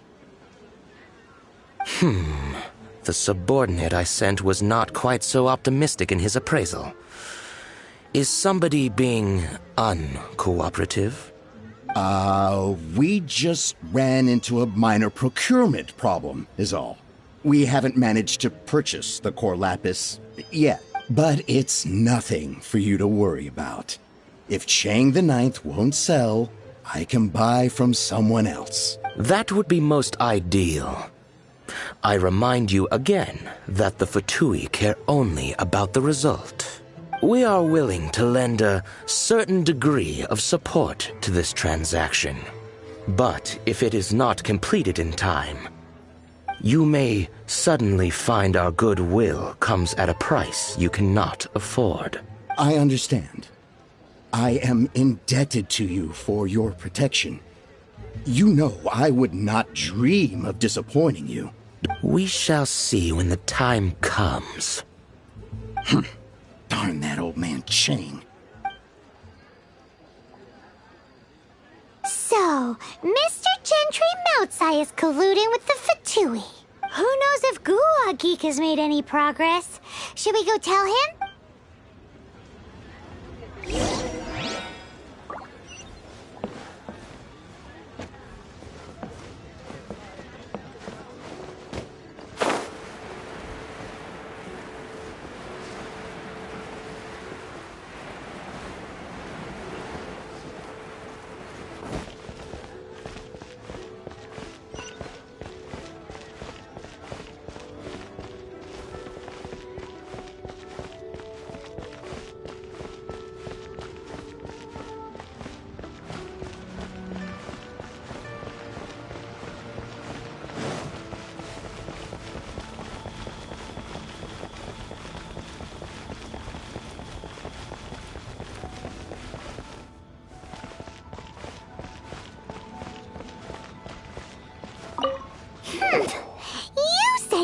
The subordinate I sent was not quite so optimistic in his appraisal. Is somebody being uncooperative? We just ran into a minor procurement problem, is all. We haven't managed to purchase the core lapis yet. But it's nothing for you to worry about. If Chang the Ninth won't sell, I can buy from someone else. That would be most ideal. I remind you again that the Fatui care only about the result. We are willing to lend a certain degree of support to this transaction. But if it is not completed in time, you may suddenly find our goodwill comes at a price you cannot afford. I understand. I am indebted to you for your protection. You know I would not dream of disappointing you. We shall see when the time comes. Darn that old man Chang. So, Mr. Gentry Moutsai is colluding with the Fatui. Who knows if Guwa Geek has made any progress? Should we go tell him?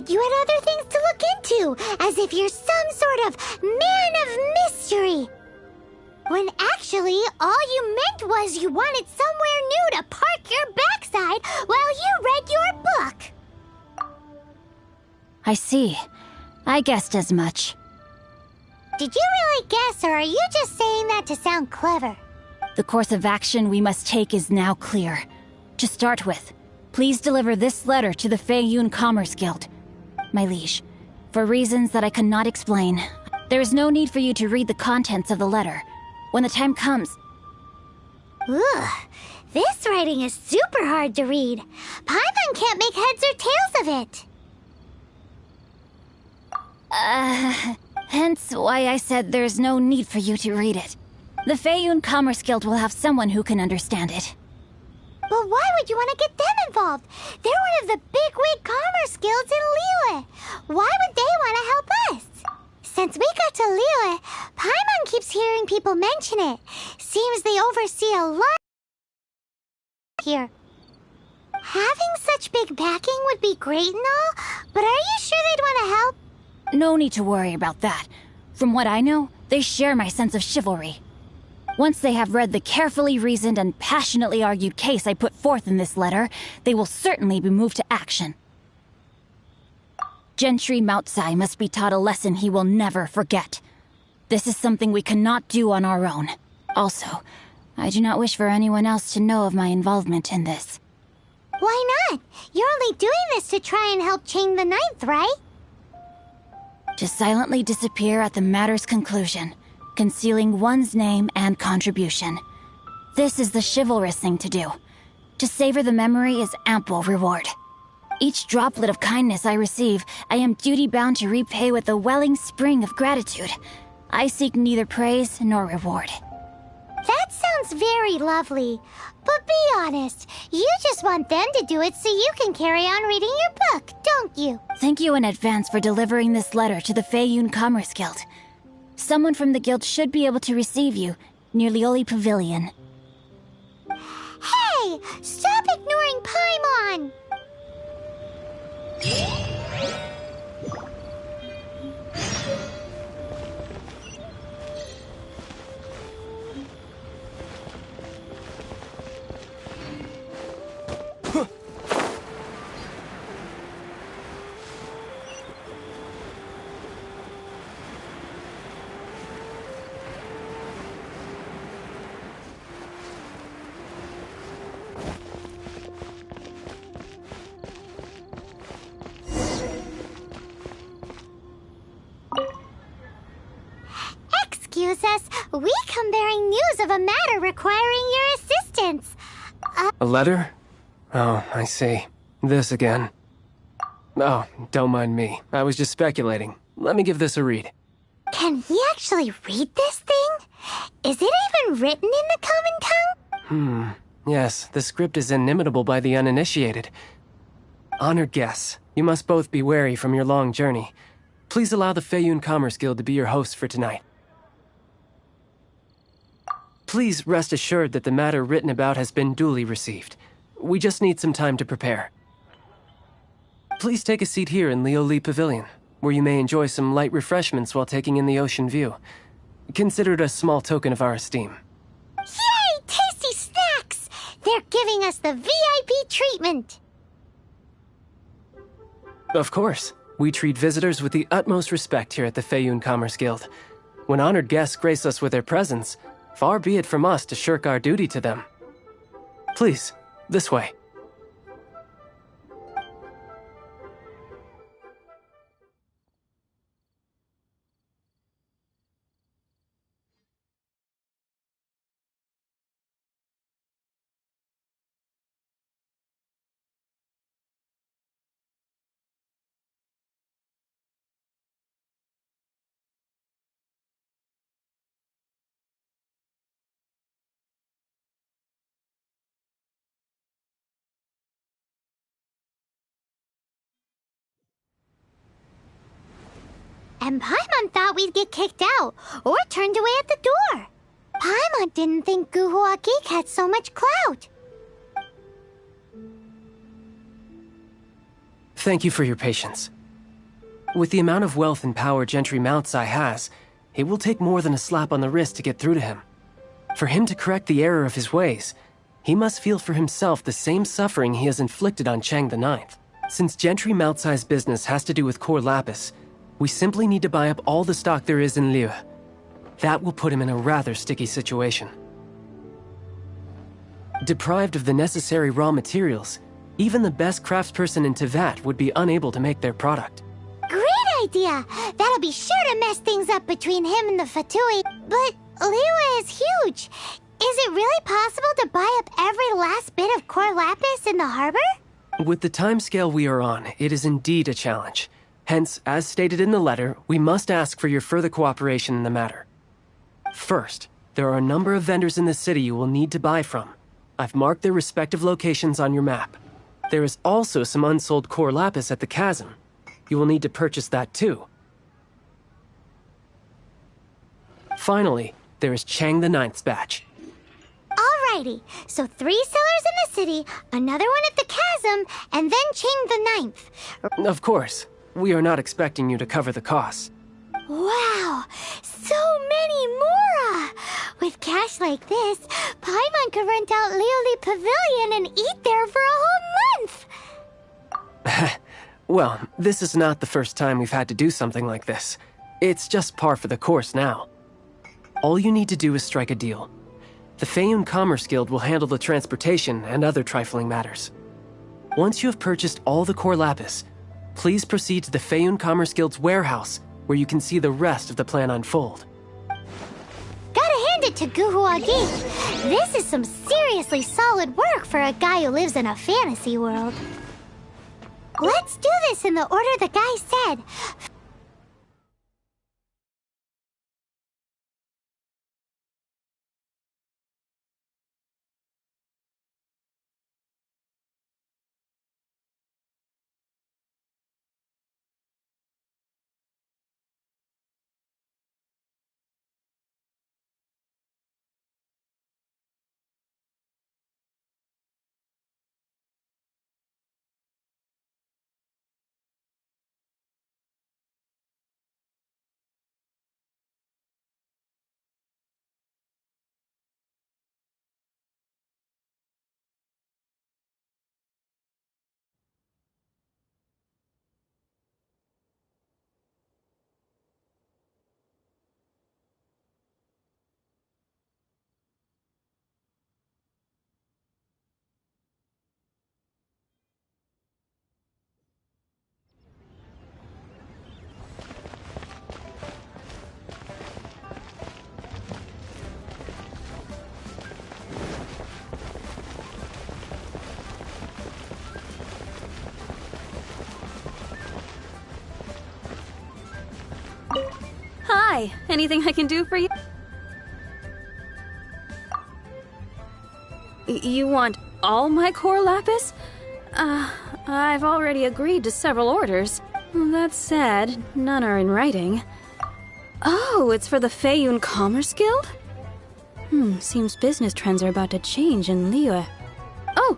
You had other things to look into, as if you're some sort of man of mystery. When actually, all you meant was you wanted somewhere new to park your backside while you read your book. I see. I guessed as much. Did you really guess, or are you just saying that to sound clever? The course of action we must take is now clear. To start with, please deliver this letter to the Feiyun Commerce Guild. My liege, for reasons that I cannot explain, there is no need for you to read the contents of the letter. When the time comes... Ugh, this writing is super hard to read. Paimon can't make heads or tails of it. Hence why I said there's no need for you to read it. The Feiyun Commerce Guild will have someone who can understand it. But why would you want to get them involved? They're one of the bigwig commerce guilds in Liyue. Why would they want to help us? Since we got to Liyue, Paimon keeps hearing people mention it. Seems they oversee a lot here. Having such big backing would be great and all, but are you sure they'd want to help? No need to worry about that. From what I know, they share my sense of chivalry. Once they have read the carefully reasoned and passionately argued case I put forth in this letter, they will certainly be moved to action. Gentry Moutsai must be taught a lesson he will never forget. This is something we cannot do on our own. Also, I do not wish for anyone else to know of my involvement in this. Why not? You're only doing this to try and help Chang the Ninth, right? To silently disappear at the matter's conclusion, concealing one's name and contribution. This is the chivalrous thing to do. To savor the memory is ample reward. Each droplet of kindness I receive, I am duty-bound to repay with a welling spring of gratitude. I seek neither praise nor reward. That sounds very lovely. But be honest, you just want them to do it so you can carry on reading your book, don't you? Thank you in advance for delivering this letter to the Feiyun Commerce Guild. Someone from the guild should be able to receive you near Lioli Pavilion. Hey! Stop ignoring Paimon! Excuse us, we come bearing news of a matter requiring your assistance. A letter? Oh, I see. This again. Oh, don't mind me. I was just speculating. Let me give this a read. Can he actually read this thing? Is it even written in the common tongue? Yes, the script is inimitable by the uninitiated. Honored guests, you must both be wary from your long journey. Please allow the Feiyun Commerce Guild to be your host for tonight. Please rest assured that the matter written about has been duly received. We just need some time to prepare. Please take a seat here in Lioli Pavilion, where you may enjoy some light refreshments while taking in the ocean view. Consider it a small token of our esteem. Yay! Tasty snacks! They're giving us the VIP treatment! Of course. We treat visitors with the utmost respect here at the Feiyun Commerce Guild. When honored guests grace us with their presence, far be it from us to shirk our duty to them. Please, this way. And Paimon thought we'd get kicked out, or turned away at the door. Paimon didn't think Guhua Geek had so much clout. Thank you for your patience. With the amount of wealth and power Gentry Moutsai has, it will take more than a slap on the wrist to get through to him. For him to correct the error of his ways, he must feel for himself the same suffering he has inflicted on Chang the Ninth. Since Gentry Moutsai's business has to do with Core Lapis, We simply need to buy up all the stock there is in Liyue. That will put him in a rather sticky situation. Deprived of the necessary raw materials, even the best craftsperson in Teyvat would be unable to make their product. Great idea! That'll be sure to mess things up between him and the Fatui. But Liyue is huge. Is it really possible to buy up every last bit of core lapis in the harbor? With the timescale we are on, it is indeed a challenge. Hence, as stated in the letter, we must ask for your further cooperation in the matter. First, there are a number of vendors in the city you will need to buy from. I've marked their respective locations on your map. There is also some unsold core lapis at the chasm. You will need to purchase that too. Finally, there is Chang the Ninth's batch. Alrighty, so 3 sellers in the city, another one at the chasm, and then Chang the Ninth. Of course, we are not expecting you to cover the costs. Wow, so many more! With cash like this, Paimon could rent out Lioli Pavilion and eat there for a whole month! Well, this is not the first time we've had to do something like this. It's just par for the course now. All you need to do is strike a deal. The Feiyun Commerce Guild will handle the transportation and other trifling matters. Once you have purchased all the core lapis, please proceed to the Feiyun Commerce Guild's warehouse, where you can see the rest of the plan unfold. Gotta hand it to Guhuagi. This is some seriously solid work for a guy who lives in a fantasy world. Let's do this in the order the guy said. Hi, anything I can do for you? You want all my core lapis? I've already agreed to several orders. That said, none are in writing. Oh, it's for the Feiyun Commerce Guild? Seems business trends are about to change in Liyue. Oh,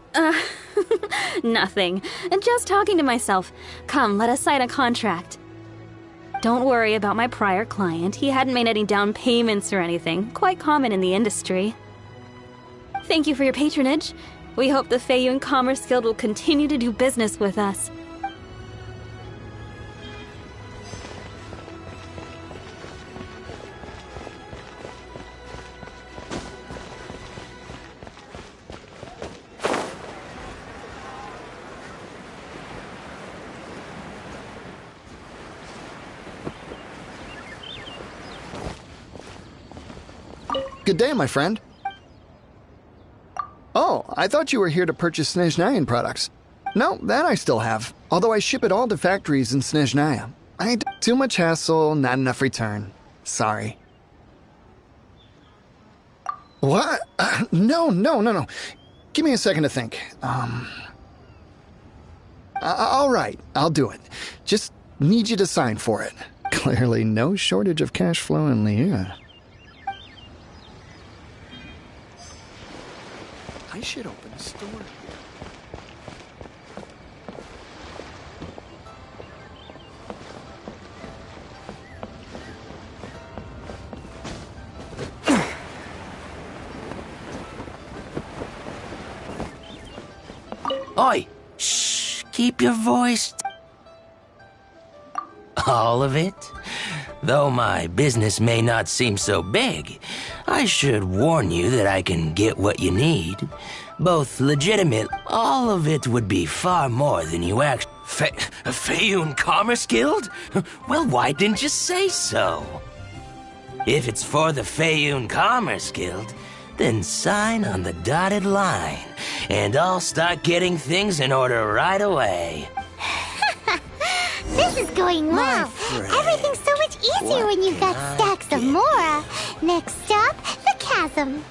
nothing. Just talking to myself. Come, let us sign a contract. Don't worry about my prior client. He hadn't made any down payments or anything. Quite common in the industry. Thank you for your patronage. We hope the Feiyun Commerce Guild will continue to do business with us. Good day, my friend. Oh, I thought you were here to purchase Snezhnayan products. No, that I still have, although I ship it all to factories in Snezhnaya. Too much hassle, not enough return. Sorry. What? No. Give me a second to think. All right, I'll do it. Just need you to sign for it. Clearly no shortage of cash flow in Liyue. I should open a store Oi! Shh! Keep your voice... All of it? Though my business may not seem so big, I should warn you that I can get what you need. Both legitimate, all of it would be far more than you actually... Faeyun Commerce Guild? Well, why didn't you say so? If it's for the Faeyun Commerce Guild, then sign on the dotted line, and I'll start getting things in order right away. This is going well. Everything's so much easier when you've got stacks of Mora. Next stop, the chasm.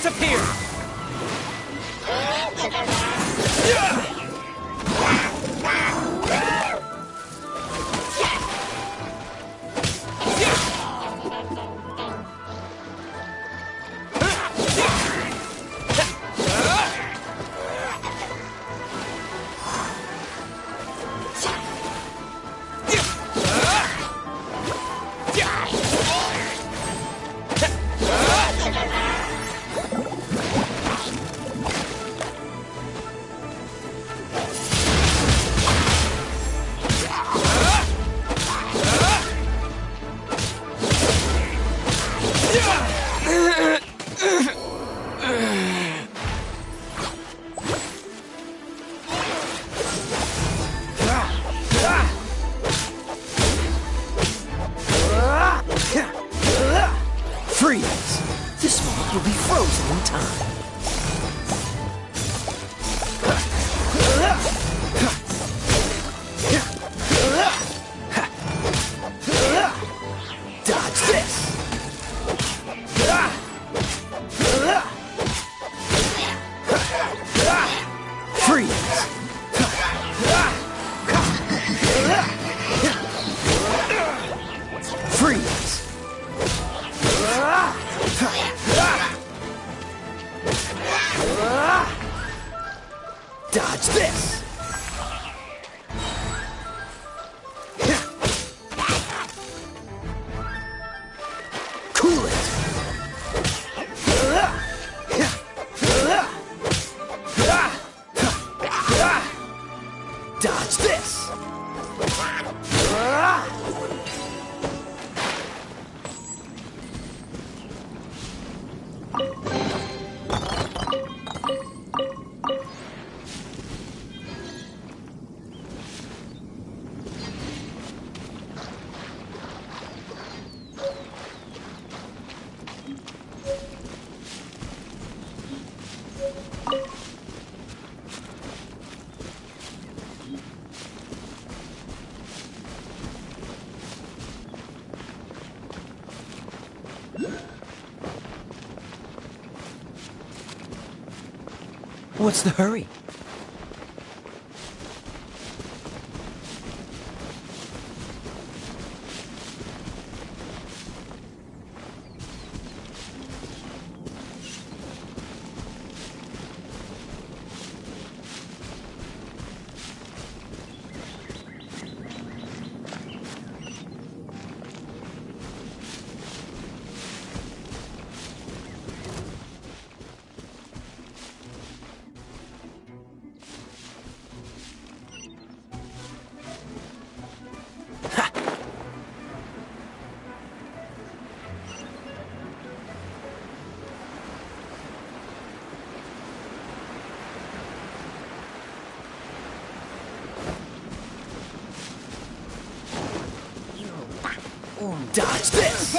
Disappear! Freeze! This moment will be frozen in time. Dodge this! Freeze! Freeze! Dodge this! Cool it! Dodge this! What's the hurry? Dodge this!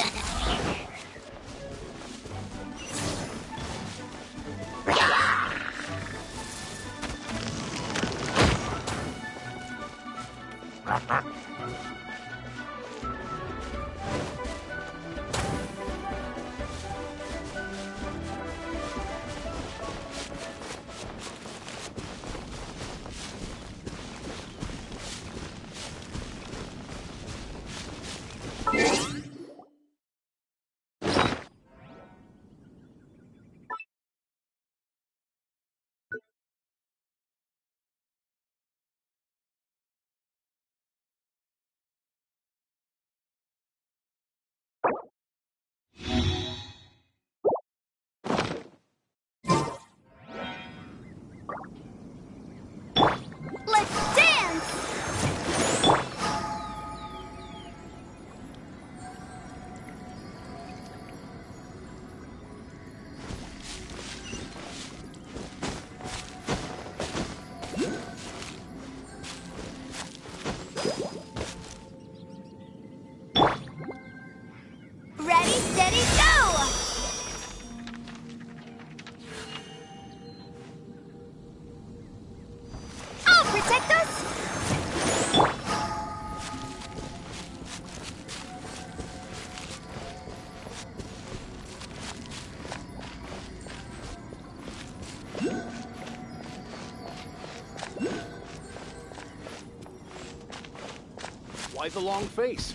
Why the long face?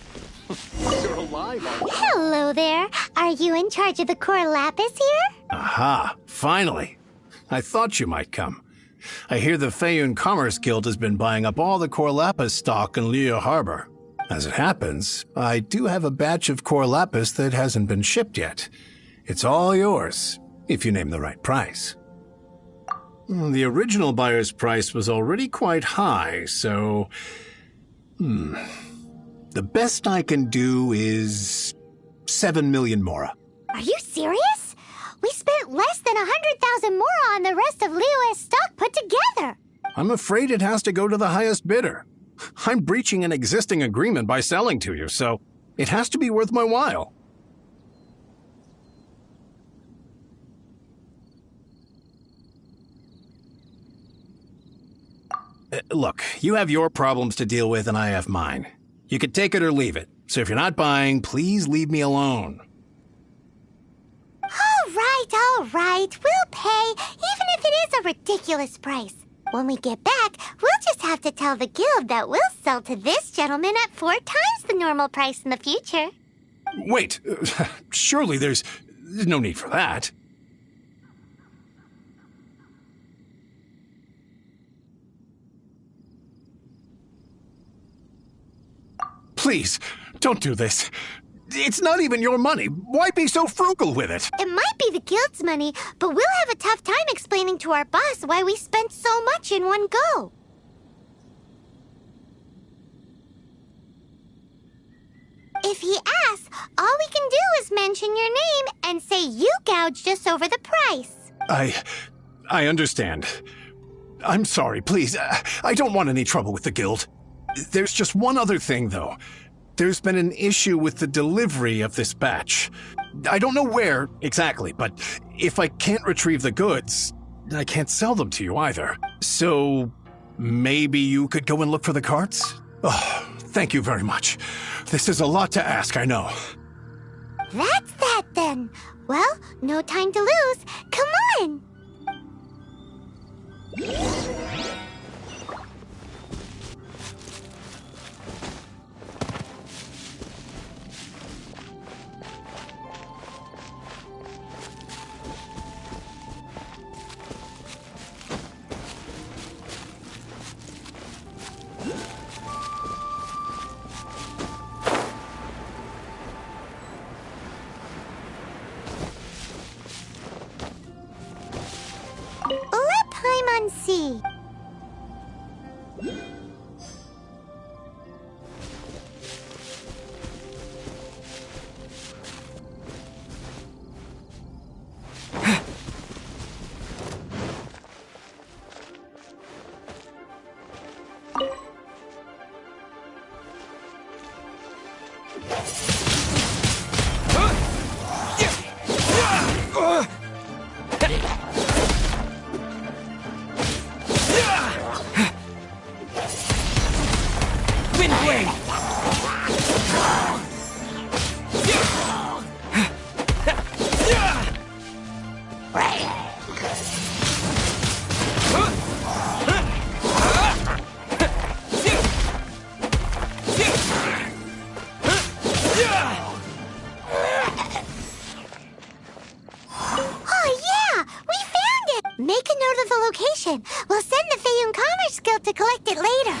You're alive, aren't you? Hello there. Are you in charge of the core lapis here? Aha, finally. I thought you might come. I hear the Feiyun Commerce Guild has been buying up all the core lapis stock in Liyue Harbor. As it happens, I do have a batch of core lapis that hasn't been shipped yet. It's all yours, if you name the right price. The original buyer's price was already quite high, so... The best I can do is 7 million mora. Are you serious? We spent less than 100,000 mora on the rest of Liyue's stock put together. I'm afraid it has to go to the highest bidder. I'm breaching an existing agreement by selling to you, so it has to be worth my while. Look, you have your problems to deal with and I have mine. You could take it or leave it. So if you're not buying, please leave me alone. All right. We'll pay, even if it is a ridiculous price. When we get back, we'll just have to tell the guild that we'll sell to this gentleman at 4 times the normal price in the future. Wait, surely there's no need for that. Please, don't do this. It's not even your money. Why be so frugal with it? It might be the guild's money, but we'll have a tough time explaining to our boss why we spent so much in one go. If he asks, all we can do is mention your name and say you gouged us over the price. I understand. I'm sorry, please. I don't want any trouble with the guild. There's just one other thing, though. There's been an issue with the delivery of this batch. I don't know where exactly, but if I can't retrieve the goods, I can't sell them to you either. So maybe you could go and look for the carts? Oh, thank you very much. This is a lot to ask, I know. That's that then. Well, no time to lose. Come on! See. Make a note of the location. We'll send the Feiyun Commerce Guild to collect it later.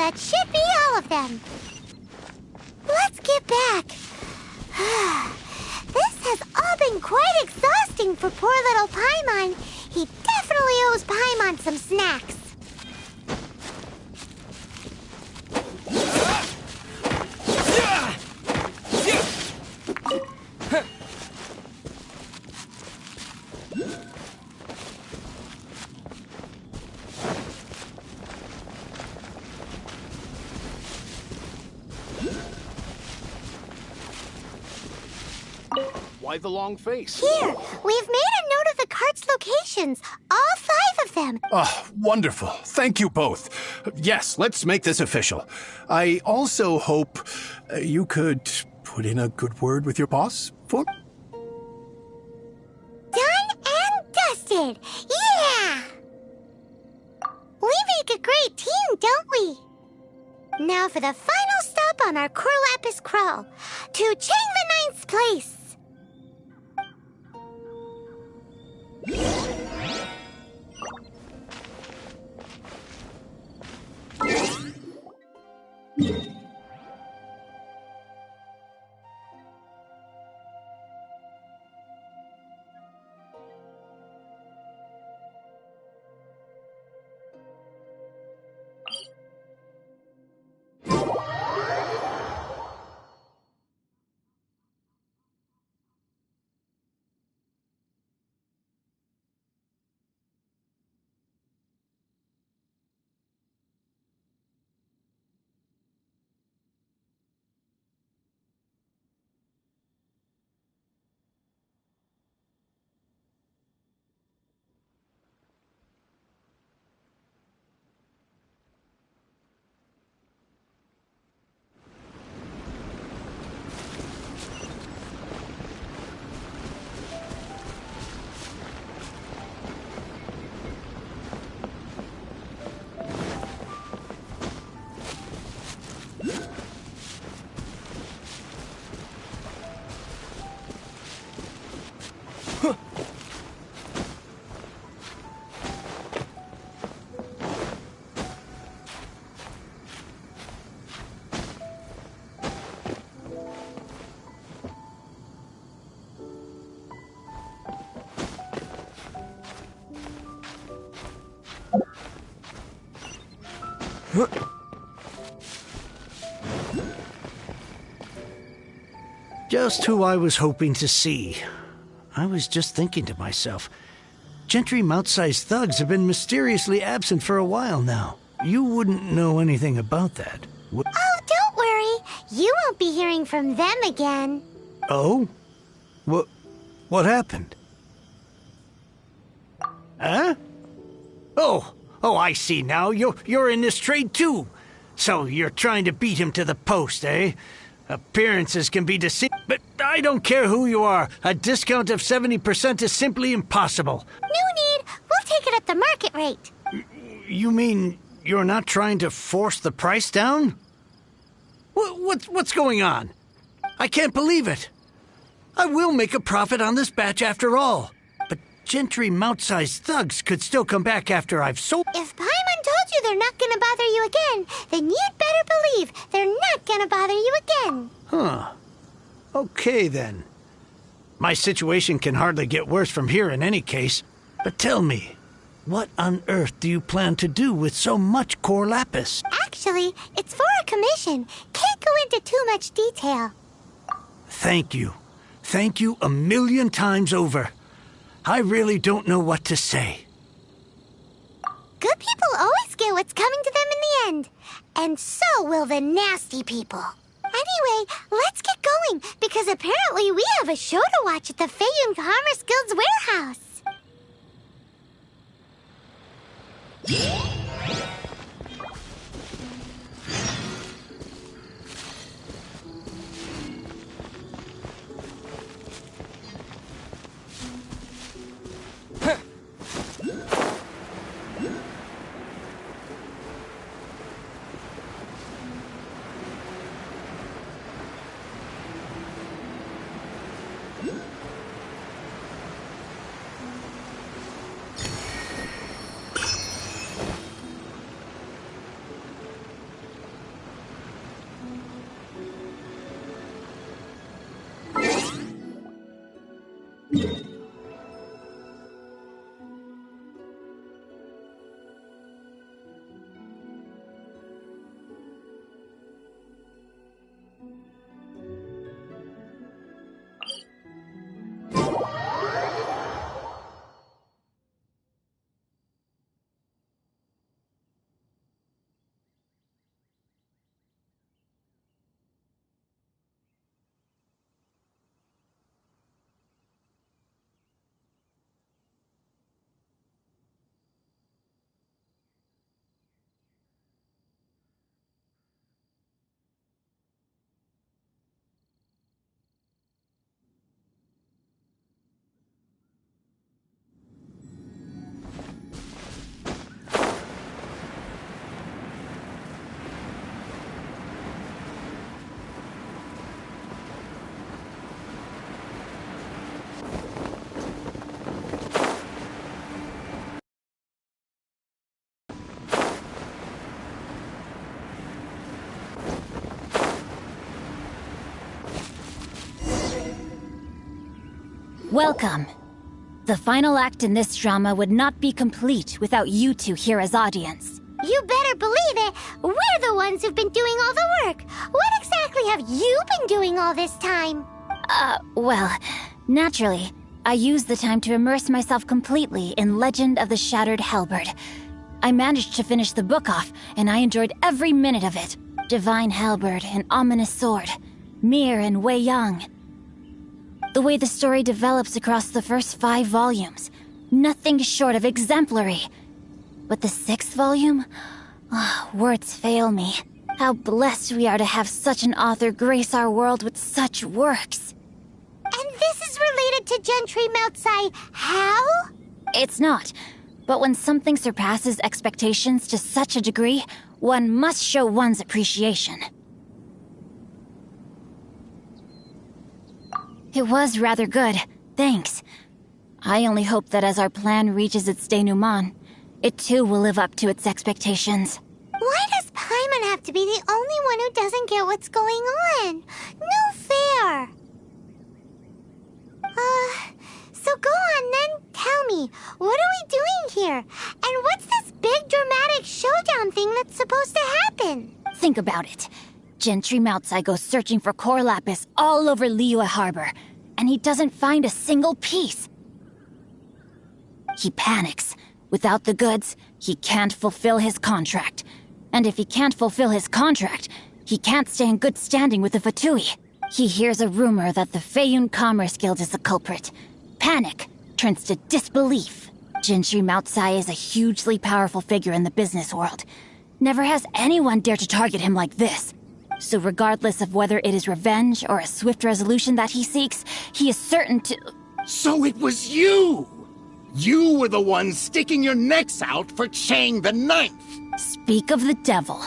That should be all of them. Let's get back. This has all been quite exhausting for poor little Paimon. He definitely owes Paimon some snacks. Why the long face? Here, we've made a note of the cart's locations. All 5 of them. Oh, wonderful. Thank you both. Yes, let's make this official. I also hope you could put in a good word with your boss for... Done and dusted. Yeah! We make a great team, don't we? Now for the final stop on our Corlapis crawl. To Chang the Ninth's place. Just who I was hoping to see. I was just thinking to myself, Gentry Mount-sized thugs have been mysteriously absent for a while now. You wouldn't know anything about that. Oh, don't worry. You won't be hearing from them again. Oh? What happened? Huh? Oh, I see now. You're in this trade too. So you're trying to beat him to the post, eh? Appearances can be deceiving, but I don't care who you are. A discount of 70% is simply impossible. No need. We'll take it at the market rate. You mean you're not trying to force the price down? What's going on? I can't believe it. I will make a profit on this batch after all. But Gentry Mount-sized thugs could still come back after I've sold. If Paimon told you they're not gonna bother you again, then you'd better believe they're not gonna bother you again. Huh. Okay, then. My situation can hardly get worse from here in any case. But tell me, what on earth do you plan to do with so much core lapis? Actually, it's for a commission. Can't go into too much detail. Thank you. Thank you 1,000,000 times over. I really don't know what to say. Good people always get what's coming to them in the end. And so will the nasty people. Anyway, let's get going, because apparently we have a show to watch at the Feiyun Commerce Guild's warehouse. Welcome. The final act in this drama would not be complete without you two here as audience. You better believe it. We're the ones who've been doing all the work. What exactly have you been doing all this time? Well, naturally, I used the time to immerse myself completely in Legend of the Shattered Halberd. I managed to finish the book off, and I enjoyed every minute of it. Divine Halberd, an ominous sword. Mir and Wei Yang. The way the story develops across the first 5 volumes, nothing short of exemplary. But the 6th volume? Words fail me. How blessed we are to have such an author grace our world with such works. And this is related to Gentry Moutsai. How? It's not. But when something surpasses expectations to such a degree, one must show one's appreciation. It was rather good, thanks. I only hope that as our plan reaches its denouement, it too will live up to its expectations. Why does Paimon have to be the only one who doesn't get what's going on? No fair. So go on then, tell me, what are we doing here? And what's this big dramatic showdown thing that's supposed to happen? Think about it. Gentry Moutsai goes searching for core lapis all over Liyue Harbor, and he doesn't find a single piece. He panics. Without the goods, he can't fulfill his contract. And if he can't fulfill his contract, he can't stay in good standing with the Fatui. He hears a rumor that the Feiyun Commerce Guild is the culprit. Panic turns to disbelief. Gentry Moutsai is a hugely powerful figure in the business world. Never has anyone dared to target him like this. So regardless of whether it is revenge or a swift resolution that he seeks, he is certain to... So it was you! You were the one sticking your necks out for Chang the Ninth! Speak of the devil.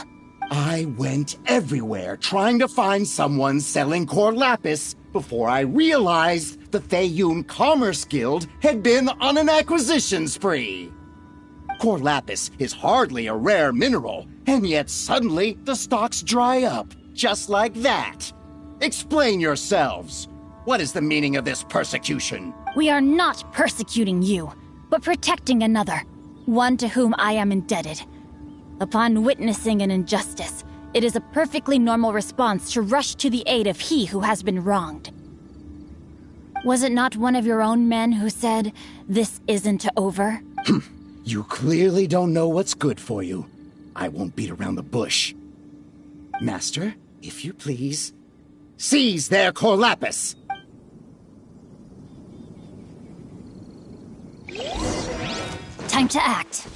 I went everywhere trying to find someone selling core lapis before I realized the Feiyun Commerce Guild had been on an acquisition spree. Core lapis is hardly a rare mineral, and yet suddenly the stocks dry up, just like that. Explain yourselves. What is the meaning of this persecution? We are not persecuting you, but protecting another, one to whom I am indebted. Upon witnessing an injustice, it is a perfectly normal response to rush to the aid of he who has been wronged. Was it not one of your own men who said, "This isn't over"? You clearly don't know what's good for you. I won't beat around the bush. Master, if you please, seize their core lapis! Time to act.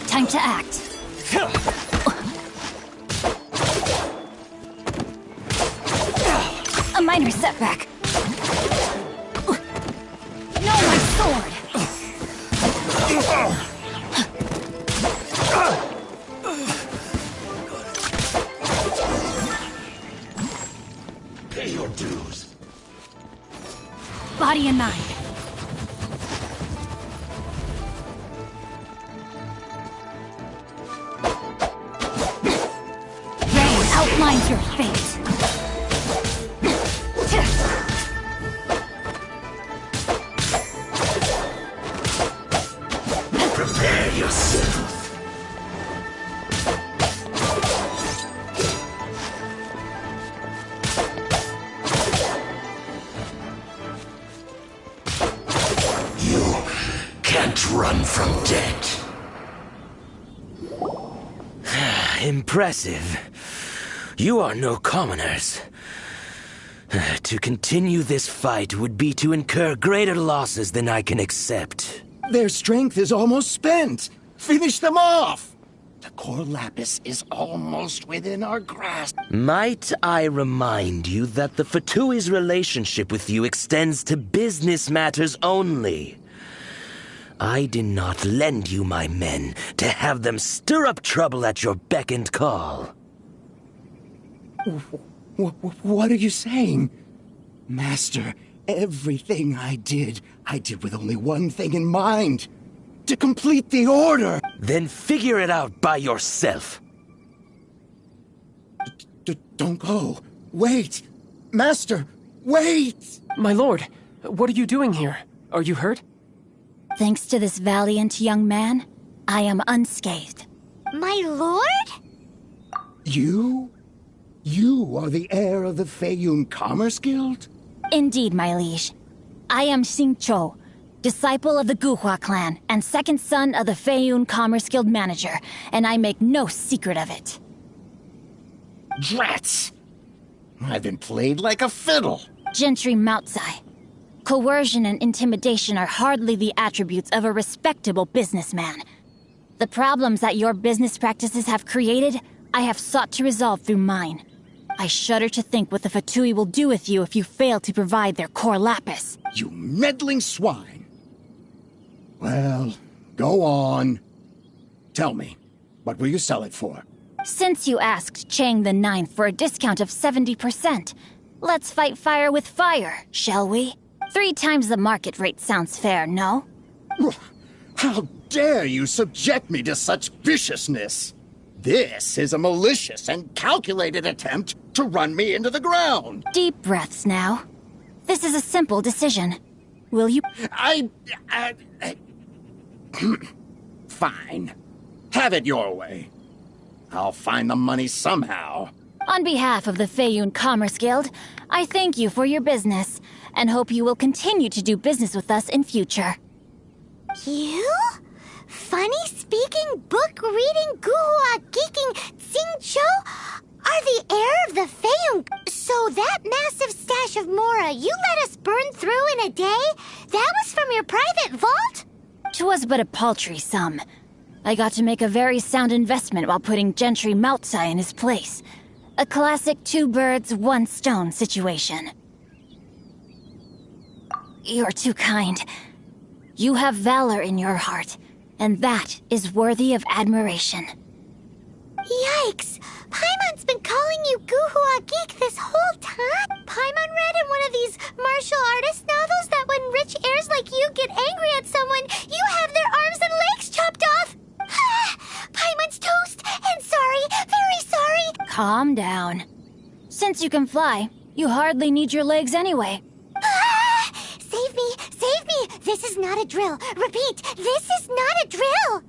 Time to act. A minor setback. No, my sword! Pay your dues. Body and mind. Rain outlines your fate. Prepare yourself. You can't run from debt. Impressive. You are no commoners. To continue this fight would be to incur greater losses than I can accept. Their strength is almost spent. Finish them off! The core lapis is almost within our grasp. Might I remind you that the Fatui's relationship with you extends to business matters only? I did not lend you my men to have them stir up trouble at your beck and call. What are you saying? Master, Everything I did with only one thing in mind. To complete the order! Then figure it out by yourself. Don't go. Wait! Master, wait! My lord, what are you doing here? Are you hurt? Thanks to this valiant young man, I am unscathed. My lord? You? You are the heir of the Feiyun Commerce Guild? Indeed, my liege. I am Xingqiu, disciple of the Guhua clan and second son of the Feiyun Commerce Guild manager, and I make no secret of it. Drats! I've been played like a fiddle. Gentry Moutsai. Coercion and intimidation are hardly the attributes of a respectable businessman. The problems that your business practices have created, I have sought to resolve through mine. I shudder to think what the Fatui will do with you if you fail to provide their core lapis. You meddling swine! Well, go on. Tell me, what will you sell it for? Since you asked Chang the Ninth for a discount of 70%, let's fight fire with fire, shall we? 3 times the market rate sounds fair, no? How dare you subject me to such viciousness? This is a malicious and calculated attempt to run me into the ground. Deep breaths now. This is a simple decision. Will you— Fine. Have it your way. I'll find the money somehow. On behalf of the Feiyun Commerce Guild, I thank you for your business, and hope you will continue to do business with us in future. You? Funny-speaking, book-reading, guhua geeking Xingqiu are the heir of the Feiyun. So that massive stash of Mora you let us burn through in a day? That was from your private vault? 'Twas but a paltry sum. I got to make a very sound investment while putting Gentry Moutsai in his place. A classic 2 birds, 1 stone situation. You're too kind. You have valor in your heart, and that is worthy of admiration. Yikes! Paimon's been calling you Guhua Geek this whole time? Paimon read in one of these martial artist novels that when rich heirs like you get angry at someone, you have their arms and legs chopped off! Paimon's toast, and sorry, very sorry! Calm down. Since you can fly, you hardly need your legs anyway. Save me! Save me! This is not a drill! Repeat, this is not a drill!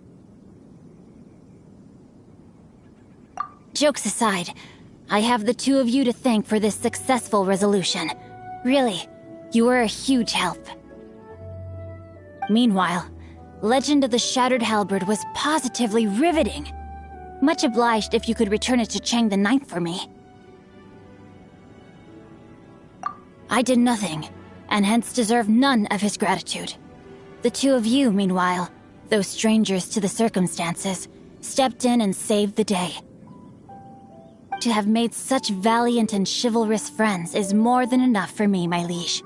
Jokes aside, I have the 2 of you to thank for this successful resolution. Really, you were a huge help. Meanwhile, Legend of the Shattered Halberd was positively riveting. Much obliged if you could return it to Chang the Ninth for me. I did nothing, and hence deserve none of his gratitude. The 2 of you, meanwhile, though strangers to the circumstances, stepped in and saved the day. To have made such valiant and chivalrous friends is more than enough for me, my liege.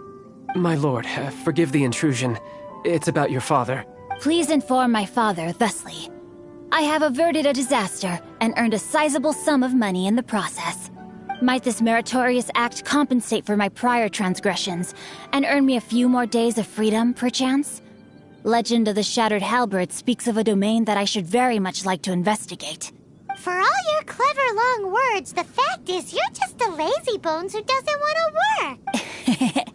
My lord, forgive the intrusion. It's about your father. Please inform my father thusly. I have averted a disaster and earned a sizable sum of money in the process. Might this meritorious act compensate for my prior transgressions and earn me a few more days of freedom, perchance? Legend of the Shattered Halberd speaks of a domain that I should very much like to investigate. For all your clever long words, the fact is you're just a lazy bones who doesn't want to work.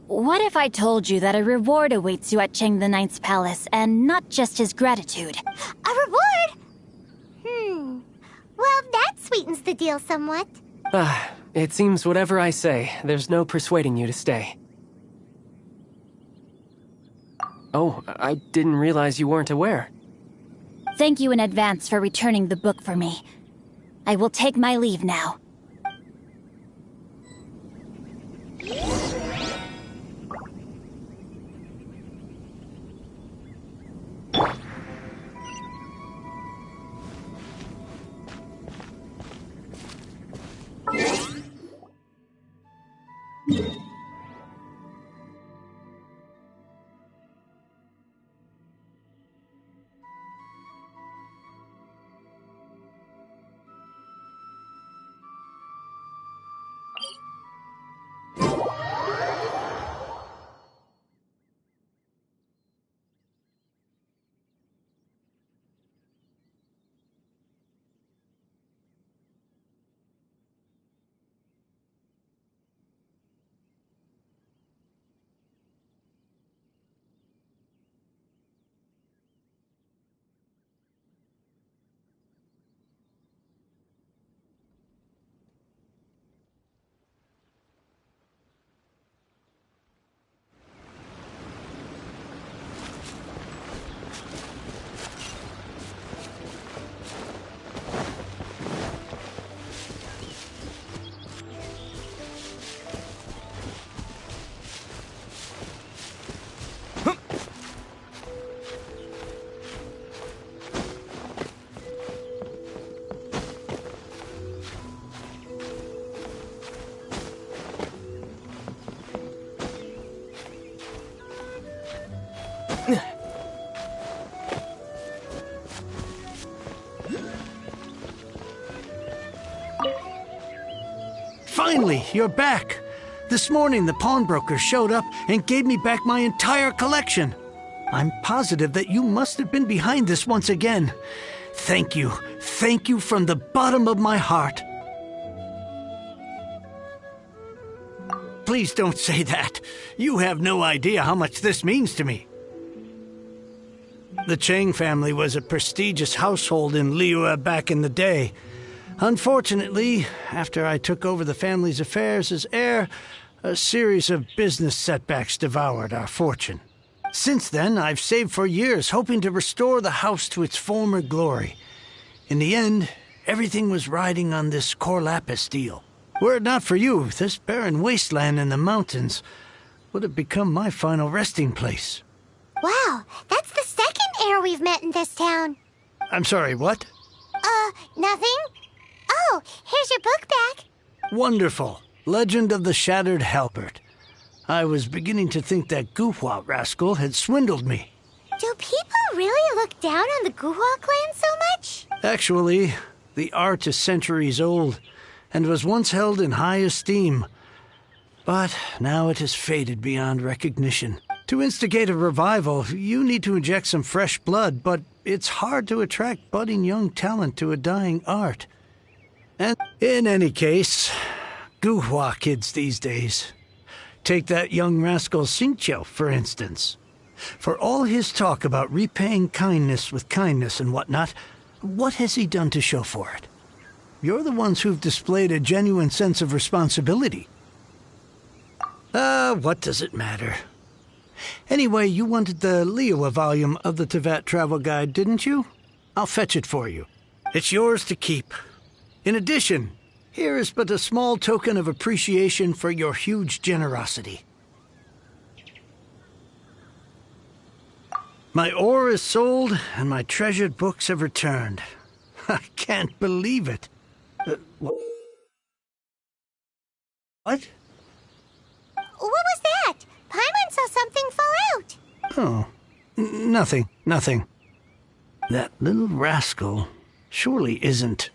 What if I told you that a reward awaits you at Chang the Ninth's palace, and not just his gratitude? A reward? Well, that sweetens the deal somewhat. It seems whatever I say, there's no persuading you to stay. Oh, I didn't realize you weren't aware. Thank you in advance for returning the book for me. I will take my leave now. Finally, you're back. This morning, the pawnbroker showed up and gave me back my entire collection. I'm positive that you must have been behind this once again. Thank you. Thank you from the bottom of my heart. Please don't say that. You have no idea how much this means to me. The Chang family was a prestigious household in Liyue back in the day. Unfortunately, after I took over the family's affairs as heir, a series of business setbacks devoured our fortune. Since then, I've saved for years, hoping to restore the house to its former glory. In the end, everything was riding on this Corlapis deal. Were it not for you, this barren wasteland in the mountains would have become my final resting place. Wow, that's the second heir we've met in this town. I'm sorry, what? Nothing? Oh, here's your book back. Wonderful. Legend of the Shattered Halberd. I was beginning to think that Guhua rascal had swindled me. Do people really look down on the Guhua clan so much? Actually, the art is centuries old and was once held in high esteem. But now it has faded beyond recognition. To instigate a revival, you need to inject some fresh blood, but it's hard to attract budding young talent to a dying art. And in any case, Guhua kids these days. Take that young rascal Xingqiu, for instance. For all his talk about repaying kindness with kindness and whatnot, what has he done to show for it? You're the ones who've displayed a genuine sense of responsibility. What does it matter? Anyway, you wanted the Liyue volume of the Teyvat Travel Guide, didn't you? I'll fetch it for you. It's yours to keep. In addition, here is but a small token of appreciation for your huge generosity. My ore is sold, and my treasured books have returned. I can't believe it. What? What was that? Paimon saw something fall out. Oh, nothing. That little rascal surely isn't...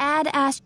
badass